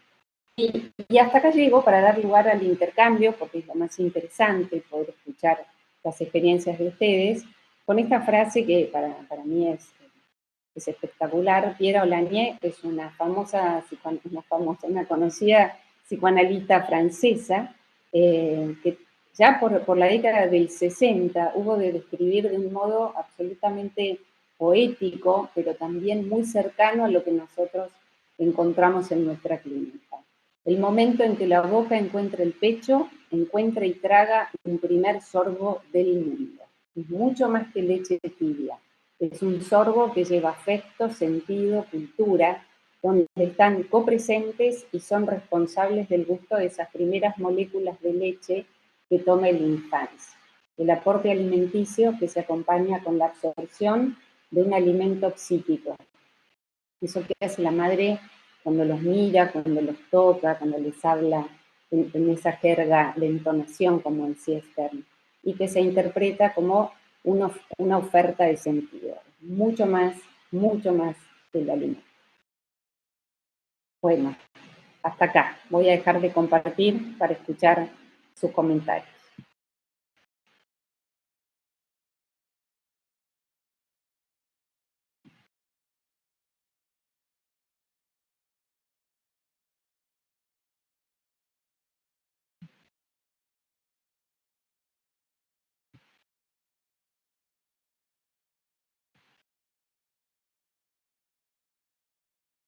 Y hasta acá llego para dar lugar al intercambio, porque es lo más interesante poder escuchar las experiencias de ustedes, con esta frase que para mí es espectacular. Pierre Olagnier es una conocida psicoanalista francesa, que ya por la década del 60 hubo de describir de un modo absolutamente poético, pero también muy cercano a lo que nosotros encontramos en nuestra clínica. El momento en que la boca encuentra el pecho, encuentra y traga un primer sorbo del mundo. Es mucho más que leche tibia. Es un sorbo que lleva afecto, sentido, cultura, donde están copresentes y son responsables del gusto de esas primeras moléculas de leche que toma la infancia. El aporte alimenticio que se acompaña con la absorción de un alimento psíquico. Eso que hace la madre cuando los mira, cuando los toca, cuando les habla en esa jerga de entonación, como decía Stern, y que se interpreta como una oferta de sentido, mucho más que el alimento. Bueno, hasta acá. Voy a dejar de compartir para escuchar sus comentarios.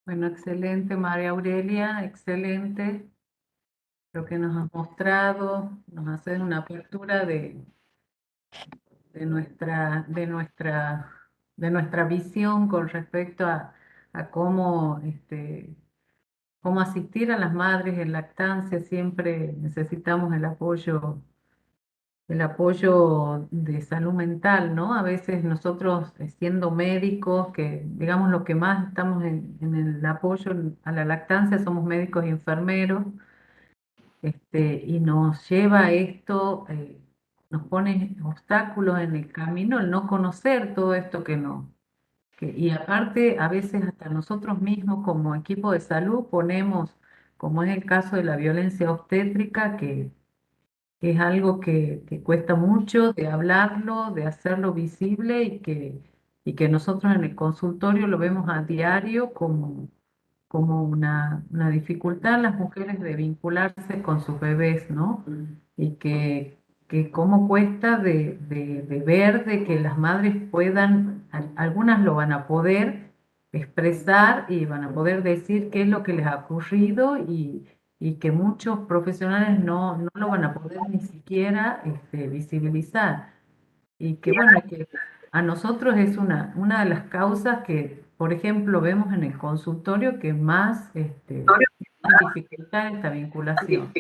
Bueno, excelente, María Aurelia, excelente lo que nos has mostrado, nos haces una apertura de nuestra visión con respecto a cómo, cómo asistir a las madres en lactancia. Siempre necesitamos el apoyo de salud mental, ¿no? A veces nosotros, siendo médicos, que digamos lo que más estamos en el apoyo a la lactancia, somos médicos y enfermeros, y nos lleva a esto, nos pone obstáculos en el camino el no conocer todo esto y aparte a veces hasta nosotros mismos como equipo de salud ponemos, como es el caso de la violencia obstétrica, que es algo que cuesta mucho de hablarlo, de hacerlo visible, y que nosotros en el consultorio lo vemos a diario como una dificultad en las mujeres de vincularse con sus bebés, ¿no? Y que cómo cuesta de ver de que las madres puedan, algunas lo van a poder expresar y van a poder decir qué es lo que les ha ocurrido, y que muchos profesionales no lo van a poder ni siquiera visibilizar. Y que bueno, que a nosotros es una de las causas que, por ejemplo, vemos en el consultorio que más dificulta esta vinculación.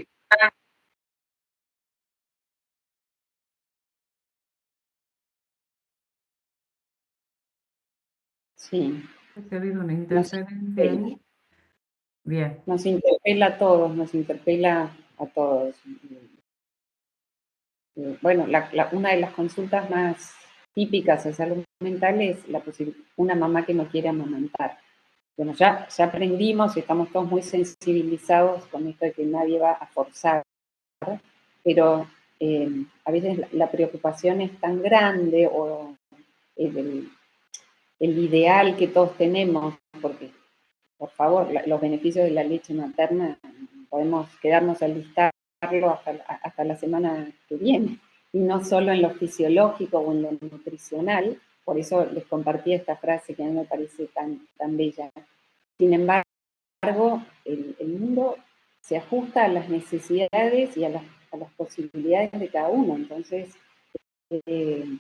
Sí, Si ha habido una nos, interferencia ahí. Bien. nos interpela a todos, nos interpela a todos. Bueno, una de las consultas más típicas de salud mental es una mamá que no quiere amamantar. Bueno, ya aprendimos y estamos todos muy sensibilizados con esto de que nadie va a forzar, pero a veces la preocupación es tan grande o el, el ideal que todos tenemos, porque, por favor, los beneficios de la leche materna podemos quedarnos a listarlo hasta la semana que viene, y no solo en lo fisiológico o en lo nutricional. Por eso les compartí esta frase que a mí me parece tan bella. Sin embargo, el mundo se ajusta a las necesidades y a las posibilidades de cada uno. Entonces, ¿qué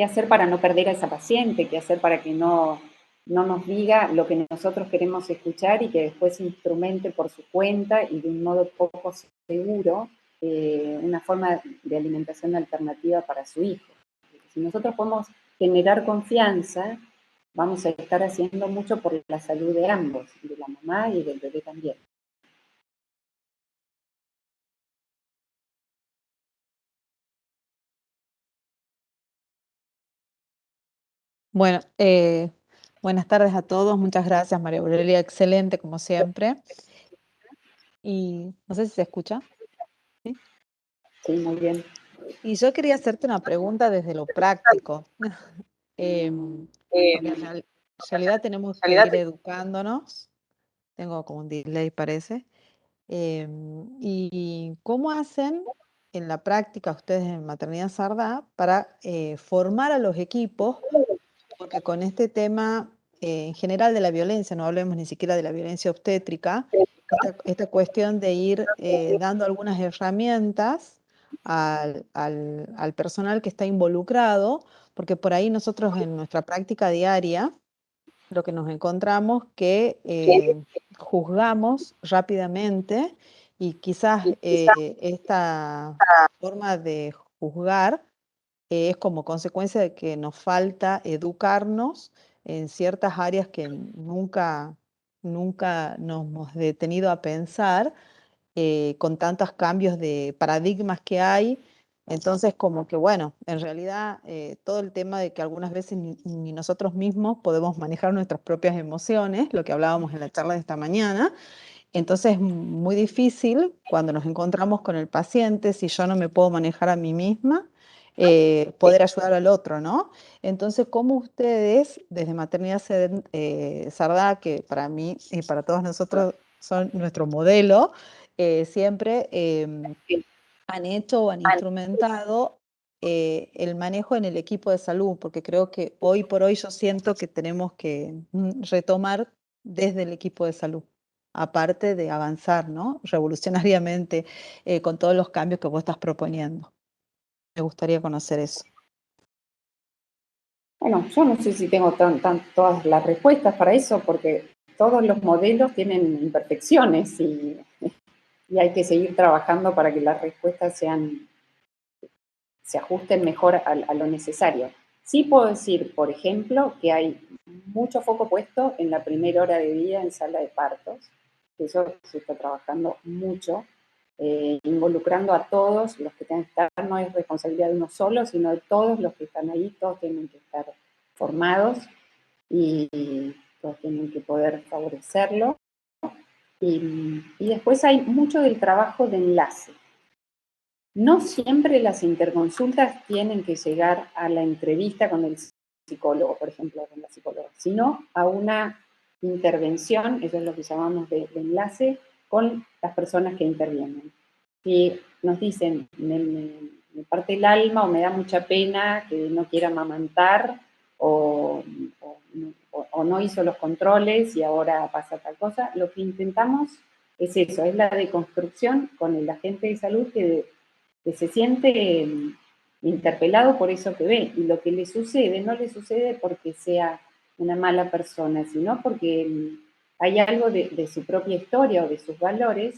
hacer para no perder a esa paciente? ¿Qué hacer para que no nos diga lo que nosotros queremos escuchar y que después instrumente por su cuenta y de un modo poco seguro una forma de alimentación alternativa para su hijo? Si nosotros podemos generar confianza, vamos a estar haciendo mucho por la salud de ambos, de la mamá y del bebé también. Bueno, buenas tardes a todos. Muchas gracias, María Aurelia. Excelente, como siempre. Y no sé si se escucha. ¿Sí? Sí, muy bien. Y yo quería hacerte una pregunta desde lo práctico. Porque en realidad tenemos que ir educándonos. Tengo como un delay, parece. ¿Y cómo hacen en la práctica ustedes en Maternidad Sardá para formar a los equipos? Porque con este tema en general de la violencia, no hablemos ni siquiera de la violencia obstétrica, esta cuestión de ir dando algunas herramientas al personal que está involucrado, porque por ahí nosotros en nuestra práctica diaria lo que nos encontramos que juzgamos rápidamente y quizás esta forma de juzgar es como consecuencia de que nos falta educarnos en ciertas áreas que nunca nos hemos detenido a pensar con tantos cambios de paradigmas que hay. Entonces, como que bueno, en realidad todo el tema de que algunas veces ni nosotros mismos podemos manejar nuestras propias emociones, lo que hablábamos en la charla de esta mañana. Entonces es muy difícil cuando nos encontramos con el paciente, si yo no me puedo manejar a mí misma, poder ayudar al otro, ¿no? Entonces, ¿cómo ustedes, desde Maternidad Sardá, que para mí y para todos nosotros son nuestro modelo, siempre han hecho o han instrumentado el manejo en el equipo de salud? Porque creo que hoy por hoy yo siento que tenemos que retomar desde el equipo de salud, aparte de avanzar, ¿no? Revolucionariamente con todos los cambios que vos estás proponiendo. Me gustaría conocer eso. Bueno, yo no sé si tengo todas las respuestas para eso, porque todos los modelos tienen imperfecciones y hay que seguir trabajando para que las respuestas se ajusten mejor a lo necesario. Sí puedo decir, por ejemplo, que hay mucho foco puesto en la primera hora de vida en sala de partos, que eso se está trabajando mucho, involucrando a todos los que tienen que estar. No es responsabilidad de uno solo, sino de todos los que están ahí. Todos tienen que estar formados y todos tienen que poder favorecerlo. Y después hay mucho del trabajo de enlace. No siempre las interconsultas tienen que llegar a la entrevista con el psicólogo, por ejemplo, con la psicóloga, sino a una intervención, eso es lo que llamamos de enlace, con las personas que intervienen. Si nos dicen, me parte el alma o me da mucha pena que no quiera amamantar o no hizo los controles y ahora pasa tal cosa, lo que intentamos es eso, es la deconstrucción con el agente de salud que se siente interpelado por eso que ve, y lo que le sucede no le sucede porque sea una mala persona, sino porque hay algo de su propia historia o de sus valores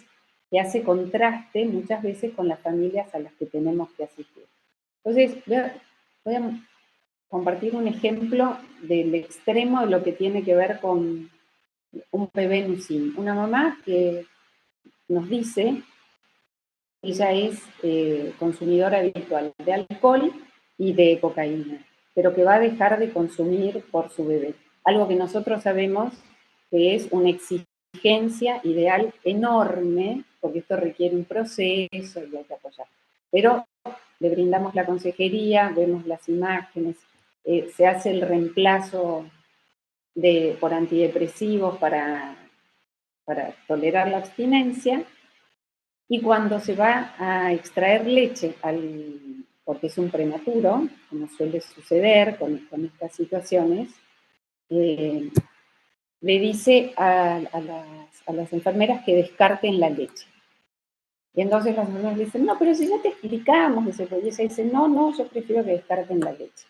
que hace contraste muchas veces con las familias a las que tenemos que asistir. Entonces, voy a compartir un ejemplo del extremo de lo que tiene que ver con un bebé en UCIN. Una mamá que nos dice, ella es consumidora habitual de alcohol y de cocaína, pero que va a dejar de consumir por su bebé. Algo que nosotros sabemos que es una exigencia ideal enorme, porque esto requiere un proceso y hay que apoyar. Pero le brindamos la consejería, vemos las imágenes, se hace el reemplazo por antidepresivos para tolerar la abstinencia, y cuando se va a extraer leche, porque es un prematuro, como suele suceder con estas situaciones, le dice a las enfermeras que descarten la leche. Y entonces las enfermeras le dicen, no, pero si ya te explicamos, dice, pues, y ella dice, no, yo prefiero que descarten la leche.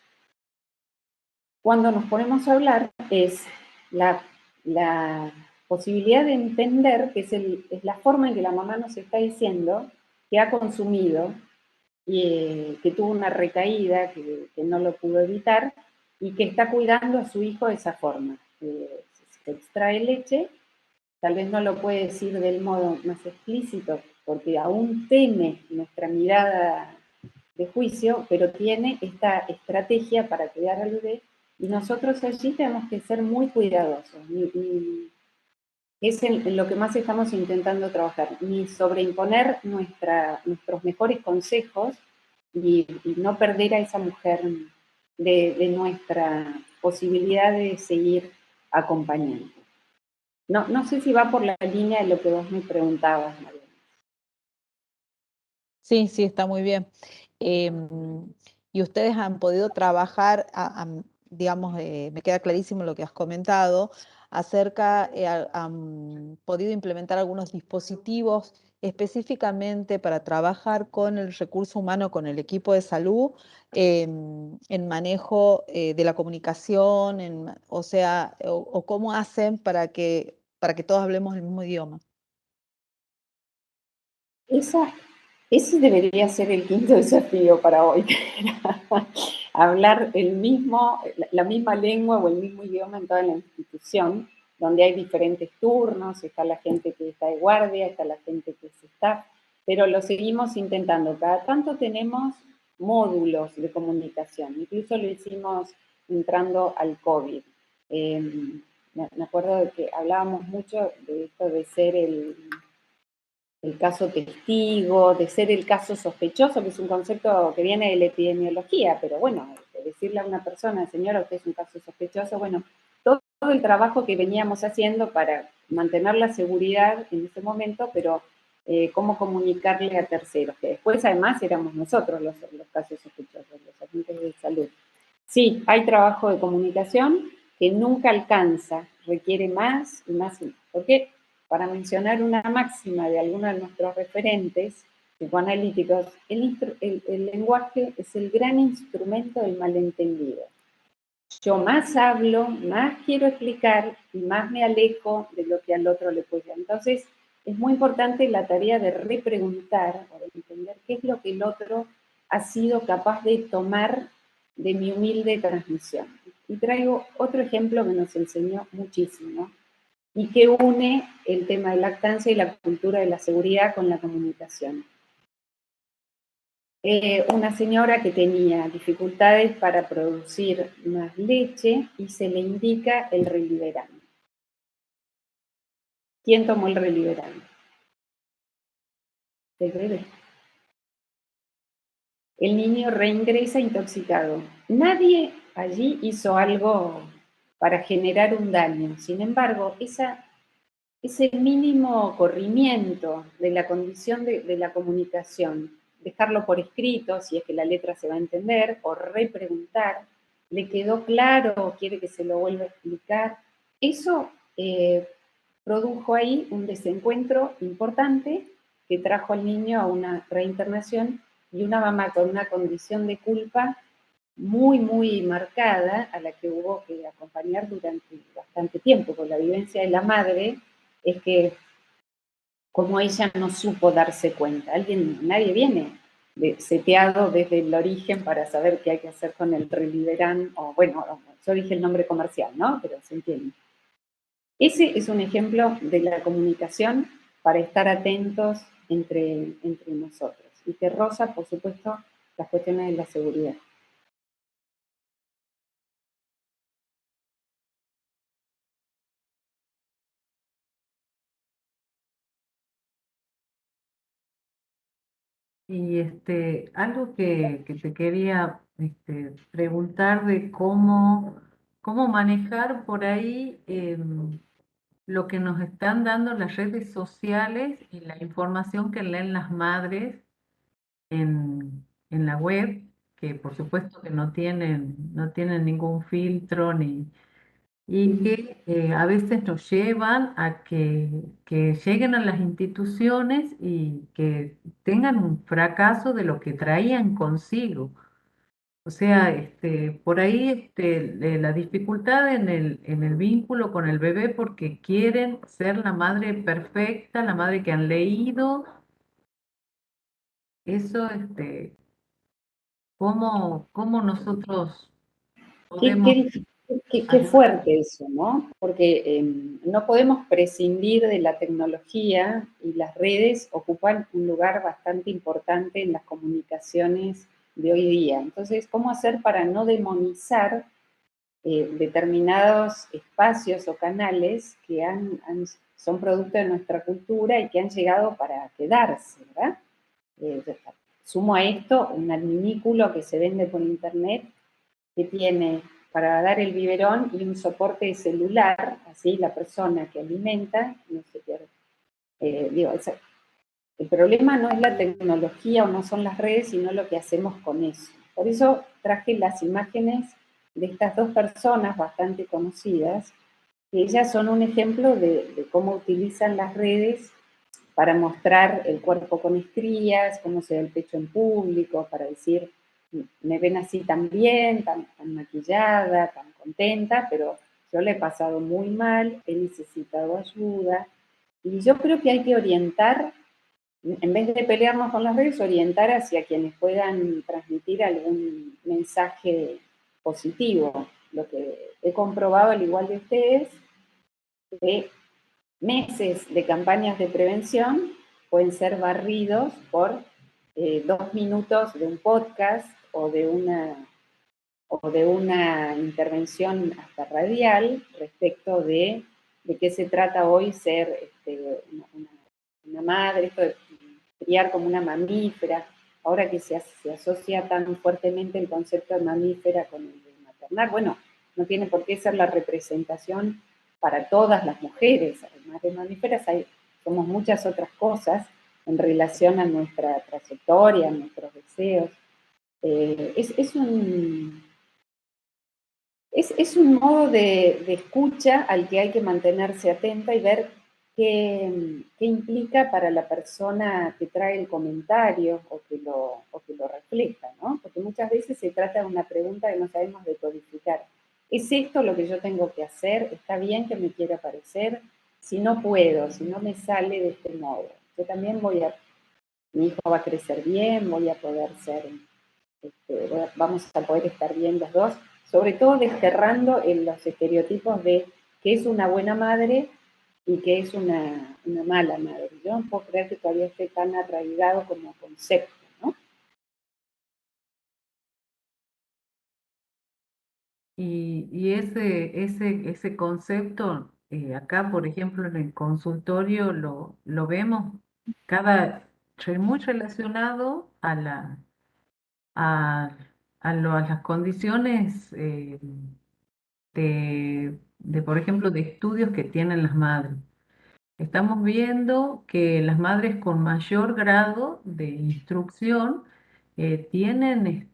Cuando nos ponemos a hablar es la posibilidad de entender que es la forma en que la mamá nos está diciendo que ha consumido y que tuvo una recaída, que no lo pudo evitar y que está cuidando a su hijo de esa forma. Se extrae leche, tal vez no lo puede decir del modo más explícito, porque aún teme nuestra mirada de juicio, pero tiene esta estrategia para cuidar al bebé, y nosotros allí tenemos que ser muy cuidadosos. Y es en lo que más estamos intentando trabajar, ni sobreimponer nuestros mejores consejos y no perder a esa mujer de nuestra posibilidad de seguir acompañando. No sé si va por la línea de lo que vos me preguntabas, María. Sí, sí, está muy bien. Y ustedes han podido trabajar, digamos, me queda clarísimo lo que has comentado, acerca, han podido implementar algunos dispositivos específicamente para trabajar con el recurso humano, con el equipo de salud, en manejo de la comunicación, o sea, o cómo hacen para que todos hablemos el mismo idioma. Ese debería ser el quinto desafío para hoy, hablar la misma lengua o el mismo idioma en toda la institución, donde hay diferentes turnos, está la gente que está de guardia, está la gente que es staff, pero lo seguimos intentando. Cada tanto tenemos módulos de comunicación, incluso lo hicimos entrando al COVID. Me acuerdo de que hablábamos mucho de esto de ser el caso testigo, de ser el caso sospechoso, que es un concepto que viene de la epidemiología, pero bueno, decirle a una persona, señora, usted es un caso sospechoso, bueno, todo el trabajo que veníamos haciendo para mantener la seguridad en ese momento, pero cómo comunicarle a terceros, que después además éramos nosotros los casos sospechosos, los agentes de salud. Sí, hay trabajo de comunicación que nunca alcanza, requiere más y más y más. ¿Por qué? Para mencionar una máxima de algunos de nuestros referentes psicoanalíticos, el lenguaje es el gran instrumento del malentendido. Yo más hablo, más quiero explicar y más me alejo de lo que al otro le puede. Entonces, es muy importante la tarea de repreguntar o de entender qué es lo que el otro ha sido capaz de tomar de mi humilde transmisión. Y traigo otro ejemplo que nos enseñó muchísimo y que une el tema de lactancia y la cultura de la seguridad con la comunicación. Una señora que tenía dificultades para producir más leche y se le indica el Reliberan. ¿Quién tomó el Reliberan? El bebé. El niño reingresa intoxicado. Nadie allí hizo algo para generar un daño. Sin embargo, ese mínimo corrimiento de la condición de la comunicación, dejarlo por escrito, si es que la letra se va a entender, o repreguntar, ¿le quedó claro o quiere que se lo vuelva a explicar? Eso produjo ahí un desencuentro importante que trajo al niño a una reinternación y una mamá con una condición de culpa muy, muy marcada a la que hubo que acompañar durante bastante tiempo, porque la vivencia de la madre es que como ella no supo darse cuenta, nadie viene seteado desde el origen para saber qué hay que hacer con el Reliberan, o bueno, yo dije el nombre comercial, ¿no? Pero se entiende. Ese es un ejemplo de la comunicación para estar atentos entre nosotros. Y que roza, por supuesto, las cuestiones de la seguridad. Y algo que te quería preguntar de cómo manejar por ahí lo que nos están dando las redes sociales y la información que leen las madres en la web, que por supuesto que no tienen ningún filtro y que a veces nos llevan a que lleguen a las instituciones y que tengan un fracaso de lo que traían consigo. O sea, por ahí la dificultad en el vínculo con el bebé porque quieren ser la madre perfecta, la madre que han leído. Eso, ¿cómo nosotros Qué, podemos qué, qué ayudar? fuerte eso, ¿no? Porque no podemos prescindir de la tecnología y las redes ocupan un lugar bastante importante en las comunicaciones de hoy día. Entonces, ¿cómo hacer para no demonizar determinados espacios o canales que son producto de nuestra cultura y que han llegado para quedarse, ¿verdad? Eh, Sumo a esto un adminículo que se vende por internet que tiene para dar el biberón y un soporte de celular, así la persona que alimenta no se pierde. El problema no es la tecnología o no son las redes, sino lo que hacemos con eso. Por eso traje las imágenes de estas dos personas bastante conocidas, que ellas son un ejemplo de cómo utilizan las redes para mostrar el cuerpo con estrías, cómo se ve el pecho en público, para decir, me ven así tan bien, tan maquillada, tan contenta, pero yo le he pasado muy mal, he necesitado ayuda. Y yo creo que hay que orientar, en vez de pelearnos con las redes, orientar hacia quienes puedan transmitir algún mensaje positivo. Lo que he comprobado, al igual de ustedes, que meses de campañas de prevención pueden ser barridos por 2 minutos de un podcast o de una intervención hasta radial respecto de qué se trata hoy ser una madre, esto de criar como una mamífera, ahora que se asocia tan fuertemente el concepto de mamífera con el de maternal. Bueno, no tiene por qué ser la representación para todas las mujeres, además de mamíferas, somos muchas otras cosas en relación a nuestra trayectoria, a nuestros deseos. Es un modo de escucha al que hay que mantenerse atenta y ver qué implica para la persona que trae el comentario o que lo refleja, ¿no? Porque muchas veces se trata de una pregunta que no sabemos decodificar. ¿Es esto lo que yo tengo que hacer? ¿Está bien que me quiera parecer? Si no puedo, si no me sale de este modo, yo también mi hijo va a crecer bien, voy a poder ser vamos a poder estar bien los dos, sobre todo desterrando en los estereotipos de qué es una buena madre y qué es una mala madre. Yo no puedo creer que todavía esté tan arraigado como concepto, ¿no? Y ese concepto, acá, por ejemplo, en el consultorio lo vemos muy relacionado a, a las condiciones por ejemplo, de estudios que tienen las madres. Estamos viendo que las madres con mayor grado de instrucción tienen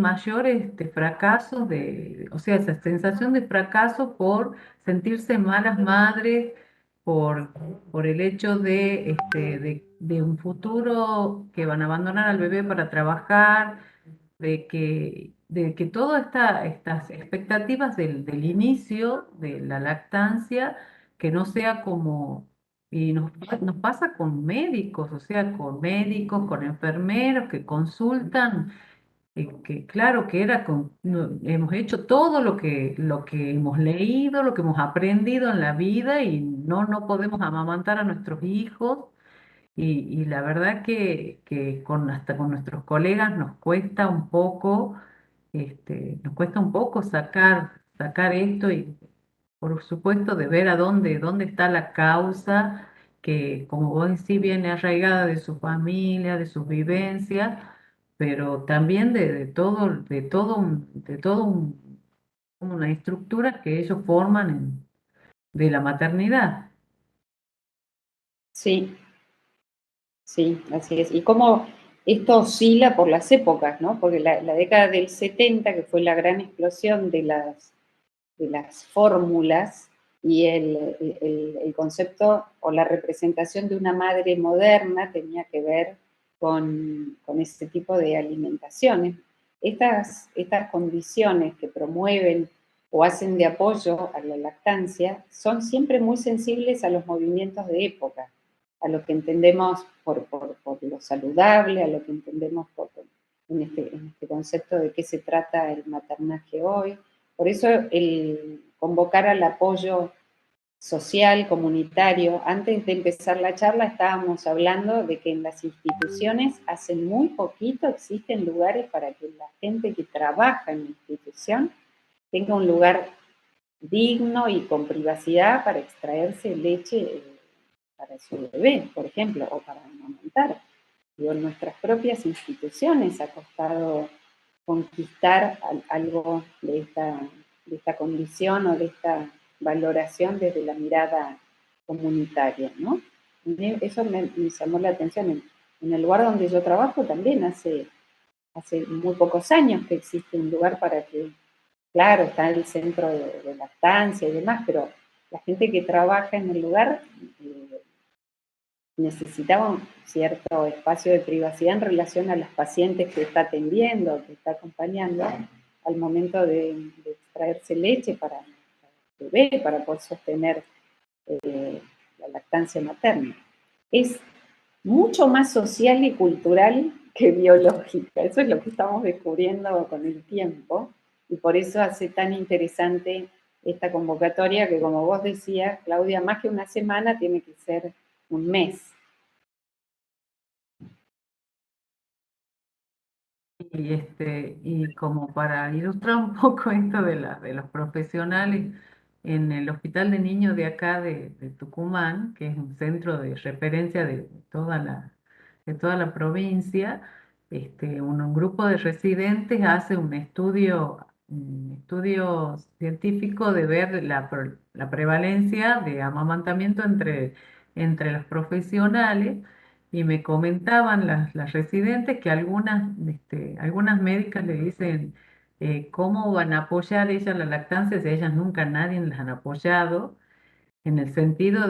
mayores fracasos o sea, esa sensación de fracaso por sentirse malas madres, por, por el hecho de un futuro que van a abandonar al bebé para trabajar, de que todas estas expectativas del inicio de la lactancia, que no sea como, y nos pasa con médicos, o sea, con médicos, con enfermeros que consultan, que claro que era hemos hecho todo lo que hemos leído, lo que hemos aprendido en la vida y no podemos amamantar a nuestros hijos. Y la verdad que hasta con nuestros colegas nos cuesta un poco sacar esto y por supuesto de ver a dónde está la causa, que como vos decís viene arraigada de su familia, de sus vivencias, pero también de todo una estructura que ellos forman de la maternidad. Sí, sí, así es. Y cómo esto oscila por las épocas, ¿no? Porque la década del 70, que fue la gran explosión de las fórmulas y el concepto o la representación de una madre moderna tenía que ver con ese tipo de alimentaciones. Estas condiciones que promueven o hacen de apoyo a la lactancia son siempre muy sensibles a los movimientos de época, a lo que entendemos por lo saludable, a lo que entendemos en este concepto de qué se trata el maternaje hoy. Por eso el convocar al apoyo social, comunitario. Antes de empezar la charla estábamos hablando de que en las instituciones hace muy poquito existen lugares para que la gente que trabaja en la institución tenga un lugar digno y con privacidad para extraerse leche para su bebé, por ejemplo, o para amamantar. Digo, en nuestras propias instituciones ha costado conquistar algo de esta condición o de esta valoración desde la mirada comunitaria, ¿no? Eso me llamó la atención. En el lugar donde yo trabajo también hace muy pocos años que existe un lugar para que, claro, está el centro de lactancia y demás, pero la gente que trabaja en el lugar necesitaba un cierto espacio de privacidad en relación a las pacientes que está atendiendo, que está acompañando, al momento de extraerse leche para el bebé, para poder sostener la lactancia materna. Es mucho más social y cultural que biológica. Eso es lo que estamos descubriendo con el tiempo y por eso hace tan interesante esta convocatoria que, como vos decías, Claudia, más que una semana tiene que ser un mes. Y como para ilustrar un poco esto de los profesionales, en el Hospital de Niños de acá de Tucumán, que es un centro de referencia de toda la provincia, un grupo de residentes hace un estudio científico de ver la prevalencia de amamantamiento entre los profesionales. Y me comentaban las residentes que algunas médicas le dicen cómo van a apoyar ellas la lactancia si ellas nunca nadie las han apoyado, en el sentido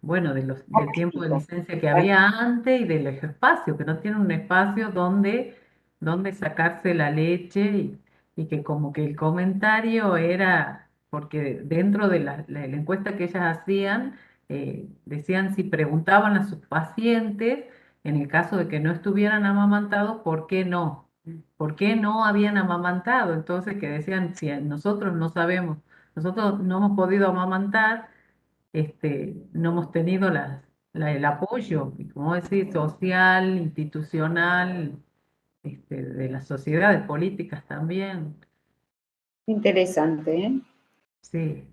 bueno, del tiempo de Lógico. licencia que había antes y del espacio, que no tienen un espacio donde sacarse la leche y que como que el comentario era, porque dentro de la encuesta que ellas hacían, decían si preguntaban a sus pacientes, en el caso de que no estuvieran amamantados, ¿por qué no? ¿Por qué no habían amamantado? Entonces que decían, si nosotros no sabemos, nosotros no hemos podido amamantar, no hemos tenido el apoyo, y como decir, social, institucional, de las sociedades políticas también. Interesante, ¿eh? Sí,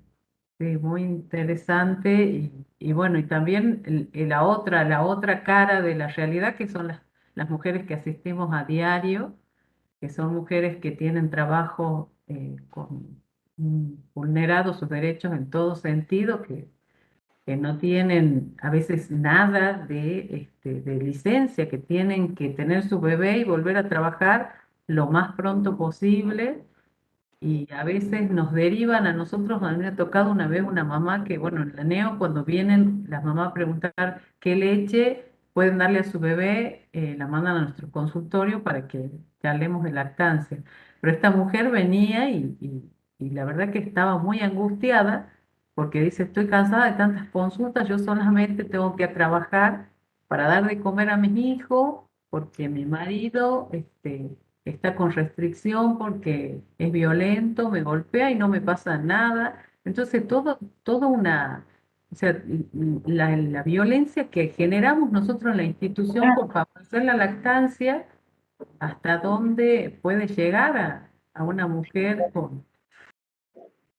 sí, muy interesante. Y bueno, y también la otra cara de la realidad, que son las mujeres que asistimos a diario, que son mujeres que tienen trabajo vulnerados sus derechos en todo sentido, que no tienen a veces nada de licencia, que tienen que tener su bebé y volver a trabajar lo más pronto posible. Y a veces nos derivan a nosotros. A mí me ha tocado una vez una mamá que, bueno, en la NEO, cuando vienen las mamás a preguntar qué leche, pueden darle a su bebé, la mandan a nuestro consultorio para que hablemos de lactancia. Pero esta mujer venía y la verdad que estaba muy angustiada porque dice, estoy cansada de tantas consultas, yo solamente tengo que trabajar para dar de comer a mis hijos, porque mi marido está con restricción, porque es violento, me golpea y no me pasa nada. Entonces, todo una, o sea, la violencia que generamos nosotros en la institución por favorecer la lactancia, hasta dónde puede llegar a una mujer con...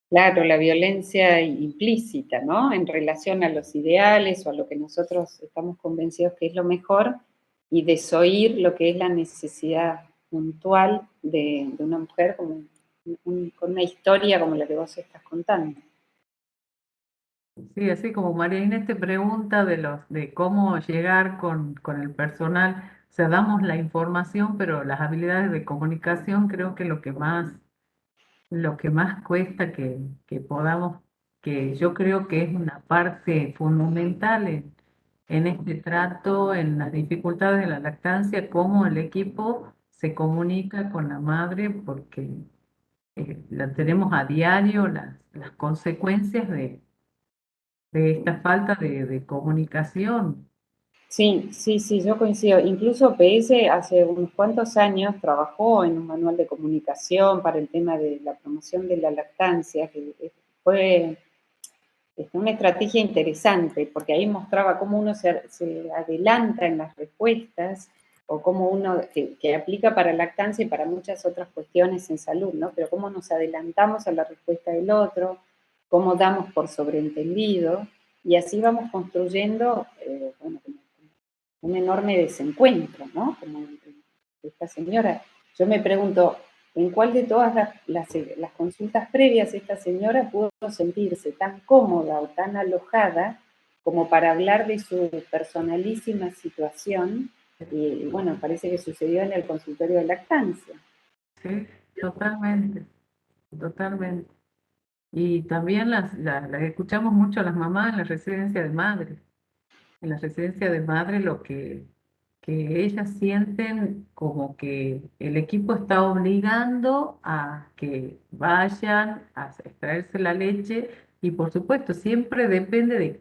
Claro, la violencia implícita, ¿no? En relación a los ideales o a lo que nosotros estamos convencidos que es lo mejor y desoír lo que es la necesidad puntual de una mujer como con una historia como la que vos estás contando. Sí, así como María Inés te pregunta de cómo llegar con el personal, o sea, damos la información, pero las habilidades de comunicación creo que lo que más cuesta que podamos, que yo creo que es una parte fundamental en este trato, en las dificultades de la lactancia, cómo el equipo se comunica con la madre, porque la tenemos a diario las consecuencias de esta falta de comunicación. Sí, sí, sí, yo coincido. Incluso PS hace unos cuantos años trabajó en un manual de comunicación para el tema de la promoción de la lactancia, que fue una estrategia interesante, porque ahí mostraba cómo uno se adelanta en las respuestas, o cómo uno, que aplica para lactancia y para muchas otras cuestiones en salud, ¿no? Pero cómo nos adelantamos a la respuesta del otro, cómo damos por sobreentendido, y así vamos construyendo, bueno, un enorme desencuentro, ¿no? Como esta señora. Yo me pregunto, ¿en cuál de todas las consultas previas esta señora pudo sentirse tan cómoda o tan alojada como para hablar de su personalísima situación? Y bueno, parece que sucedió en el consultorio de lactancia. Sí, totalmente, totalmente. Y también las escuchamos mucho a las mamás en la residencia de madres. En la residencia de madres que ellas sienten como que el equipo está obligando a que vayan a extraerse la leche y por supuesto siempre depende de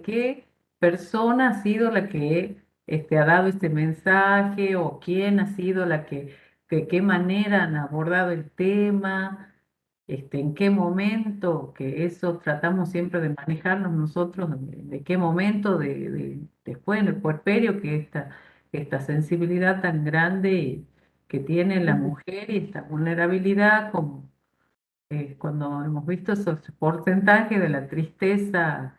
qué persona ha sido la que ha dado este mensaje o quién ha sido la que, de qué manera han abordado el tema, en qué momento, que eso tratamos siempre de manejarnos nosotros, de qué momento, después en el puerperio, que esta sensibilidad tan grande que tiene la mujer y esta vulnerabilidad, como cuando hemos visto esos porcentajes de la tristeza,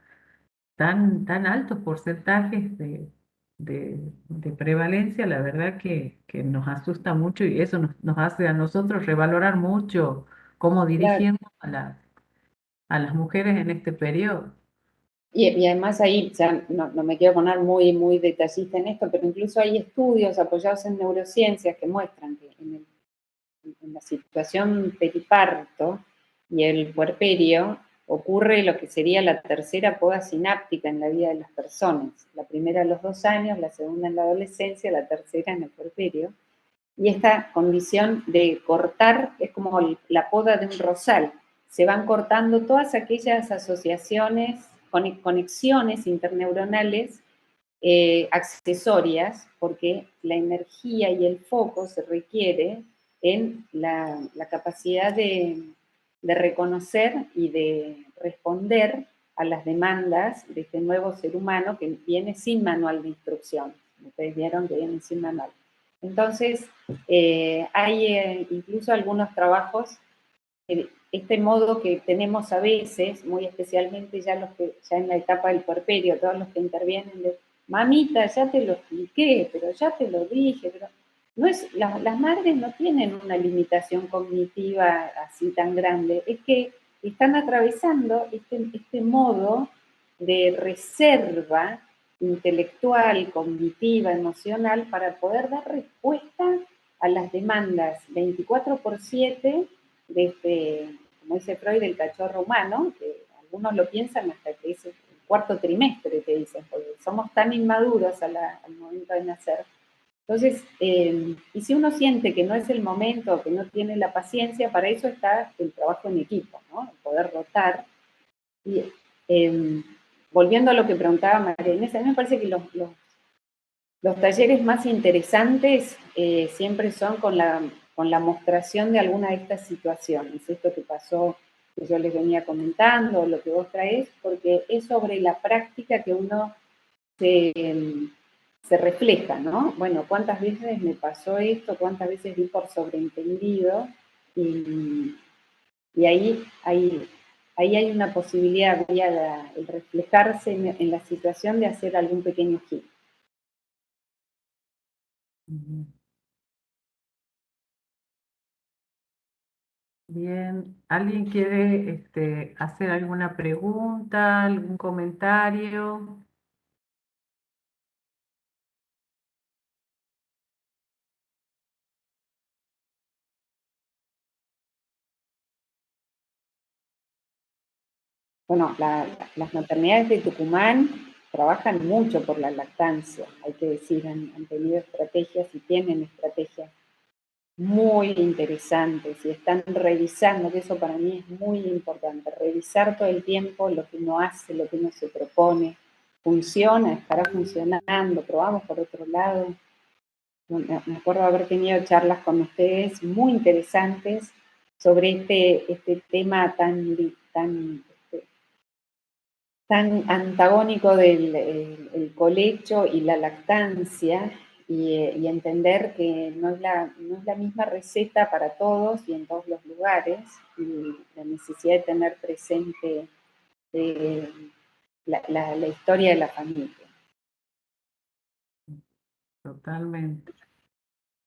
tan altos porcentajes de prevalencia, la verdad que nos asusta mucho y eso nos hace a nosotros revalorar mucho cómo Claro. dirigimos a las mujeres en este periodo. Y además ahí, ya no me quiero poner muy, muy detallista en esto, pero incluso hay estudios apoyados en neurociencias que muestran que en la situación periparto y el puerperio ocurre lo que sería la tercera poda sináptica en la vida de las personas. La primera a los 2 años, la segunda en la adolescencia, la tercera en el puerperio. Y esta condición de cortar es como la poda de un rosal. Se van cortando todas aquellas asociaciones, conexiones interneuronales accesorias, porque la energía y el foco se requiere en la capacidad de reconocer y de responder a las demandas de este nuevo ser humano que viene sin manual de instrucción. Ustedes vieron que viene sin manual. Entonces, hay incluso algunos trabajos, este modo que tenemos a veces, muy especialmente ya los que ya en la etapa del puerperio, todos los que intervienen de, mamita, ya te lo expliqué, pero ya te lo dije, pero no es, las madres no tienen una limitación cognitiva así tan grande, es que están atravesando este modo de reserva intelectual, cognitiva, emocional, para poder dar respuesta a las demandas 24/7 de como dice Freud, del cachorro humano, que algunos lo piensan hasta que es cuarto trimestre, te dicen, porque somos tan inmaduros al momento de nacer. Entonces, y si uno siente que no es el momento, que no tiene la paciencia, para eso está el trabajo en equipo, ¿no? El poder rotar. Y volviendo a lo que preguntaba María Inés, a mí me parece que los talleres más interesantes siempre son con la mostración de alguna de estas situaciones, esto que pasó, que yo les venía comentando, lo que vos traés, porque es sobre la práctica que uno se refleja, ¿no? Bueno, ¿cuántas veces me pasó esto? ¿Cuántas veces di por sobreentendido? Y ahí hay una posibilidad, el reflejarse en la situación de hacer algún pequeño giro. Bien, ¿alguien quiere hacer alguna pregunta, algún comentario? Bueno, las maternidades de Tucumán trabajan mucho por la lactancia, hay que decir, han tenido estrategias y tienen estrategias muy interesantes y están revisando, que eso para mí es muy importante, revisar todo el tiempo lo que uno hace, lo que uno se propone, funciona, estará funcionando, probamos por otro lado. Me acuerdo haber tenido charlas con ustedes muy interesantes sobre este tema tan antagónico del el colecho y la lactancia, y entender que no es la misma receta para todos y en todos los lugares, y la necesidad de tener presente eh, la historia de la familia. Totalmente,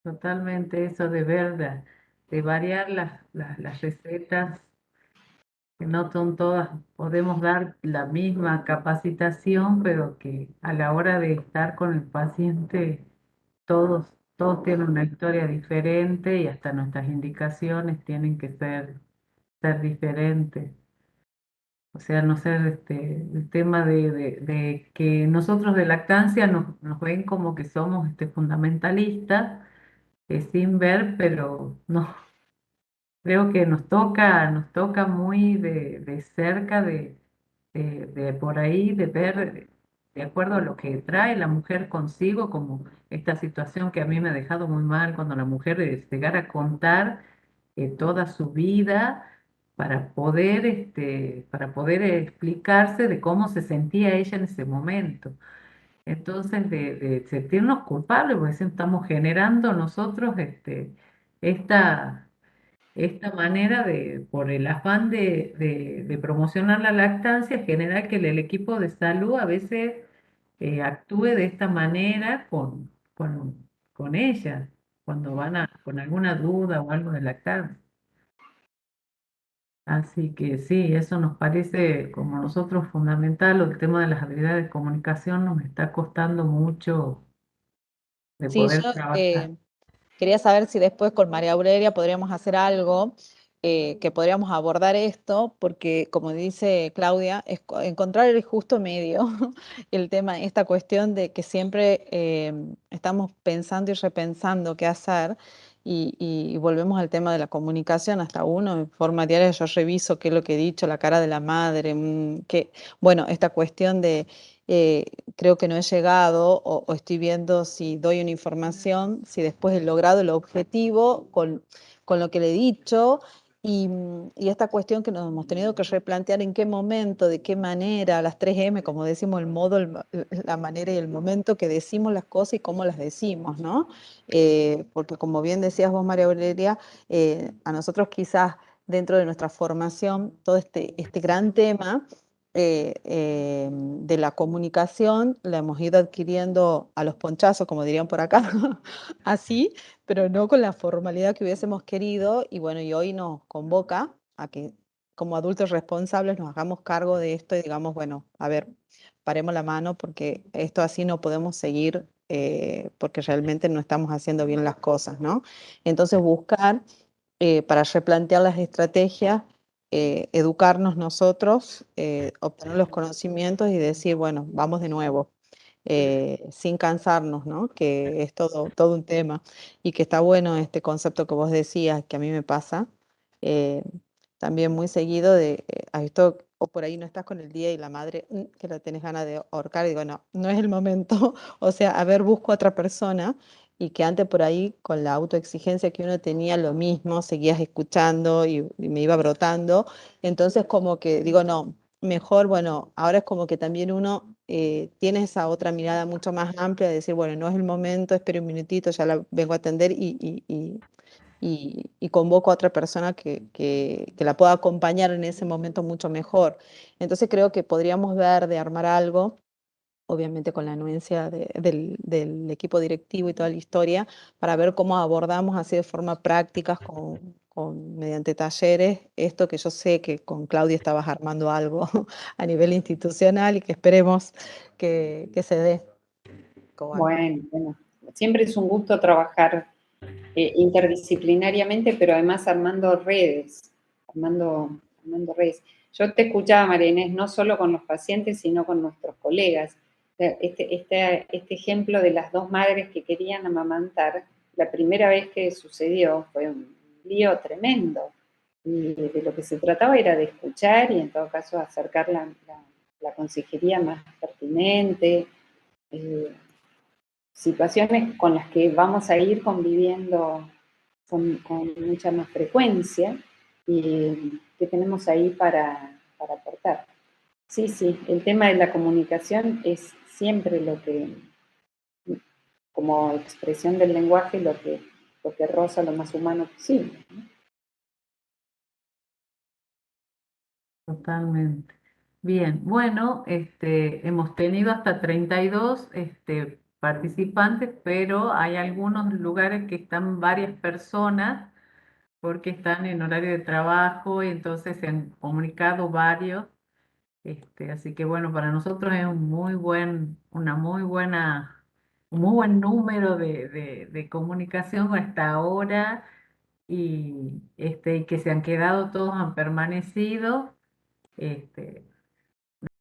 totalmente eso de verdad, de variar las recetas, que no son todas, podemos dar la misma capacitación, pero que a la hora de estar con el paciente, todos tienen una historia diferente y hasta nuestras indicaciones tienen que ser diferentes. O sea, no ser el tema de que nosotros de lactancia nos ven como que somos fundamentalistas, sin ver, pero no, creo que nos toca muy de cerca, de por ahí, de ver de acuerdo a lo que trae la mujer consigo, como esta situación que a mí me ha dejado muy mal cuando la mujer llegara a contar toda su vida para poder explicarse de cómo se sentía ella en ese momento. Entonces, de sentirnos culpables, porque estamos generando nosotros esta, esta manera por el afán de promocionar la lactancia, genera que el equipo de salud a veces actúe de esta manera con ella, cuando con alguna duda o algo de lactancia. Así que sí, eso nos parece como nosotros fundamental, el tema de las habilidades de comunicación nos está costando mucho de Sí, poder yo trabajar. quería saber si después con María Aurelia podríamos hacer algo, que podríamos abordar esto, porque como dice Claudia, es encontrar el justo medio, el tema, esta cuestión de que siempre estamos pensando y repensando qué hacer, y volvemos al tema de la comunicación, hasta uno en forma diaria yo reviso qué es lo que he dicho, la cara de la madre, bueno, esta cuestión de eh, creo que no he llegado, o estoy viendo si doy una información, si después he logrado el objetivo con lo que le he dicho, y esta cuestión que nos hemos tenido que replantear en qué momento, de qué manera, las 3M, como decimos, el modo, la manera y el momento que decimos las cosas y cómo las decimos, ¿no? Porque como bien decías vos, María Aurelia, a nosotros quizás dentro de nuestra formación, todo este gran tema de la comunicación la hemos ido adquiriendo a los ponchazos, como dirían por acá, así, pero no con la formalidad que hubiésemos querido. Y bueno, y hoy nos convoca a que como adultos responsables nos hagamos cargo de esto y digamos, bueno, a ver, paremos la mano porque esto así no podemos seguir, porque realmente no estamos haciendo bien las cosas, ¿no? Entonces buscar para replantear las estrategias educarnos nosotros, obtener los conocimientos y decir, bueno, vamos de nuevo, sin cansarnos, ¿no? Que es todo un tema y que está bueno este concepto que vos decías, que a mí me pasa también muy seguido de, has visto, o por ahí no estás con el día y la madre, que la tenés ganas de ahorcar, y digo, no, no es el momento, o sea, a ver, busco a otra persona. Y que antes por ahí, con la autoexigencia que uno tenía, lo mismo, seguías escuchando y me iba brotando. Entonces, como que digo, no, mejor, bueno, ahora es como que también uno tiene esa otra mirada mucho más amplia de decir, bueno, no es el momento, espero un minutito, ya la vengo a atender y convoco a otra persona que la pueda acompañar en ese momento mucho mejor. Entonces creo que podríamos ver de armar algo, obviamente con la anuencia del equipo directivo y toda la historia, para ver cómo abordamos así de forma práctica mediante talleres, esto que yo sé que con Claudia estabas armando algo a nivel institucional y que esperemos que se dé. Bueno, siempre es un gusto trabajar interdisciplinariamente, pero además armando redes. Yo te escuchaba, María Inés, no solo con los pacientes, sino con nuestros colegas. Este ejemplo de las dos madres que querían amamantar, la primera vez que sucedió fue un lío tremendo. Y de lo que se trataba era de escuchar y en todo caso acercar la consejería más pertinente. eh, Situaciones con las que vamos a ir conviviendo con mucha más frecuencia y que tenemos ahí para aportar. Sí, sí, el tema de la comunicación es siempre lo que, como expresión del lenguaje, lo que roza lo más humano posible, ¿no? Totalmente. Bien, bueno, hemos tenido hasta 32 participantes, pero hay algunos lugares que están varias personas porque están en horario de trabajo y entonces se han comunicado varios. Así que bueno, para nosotros es un muy buen número de comunicación hasta ahora y que se han quedado, todos han permanecido.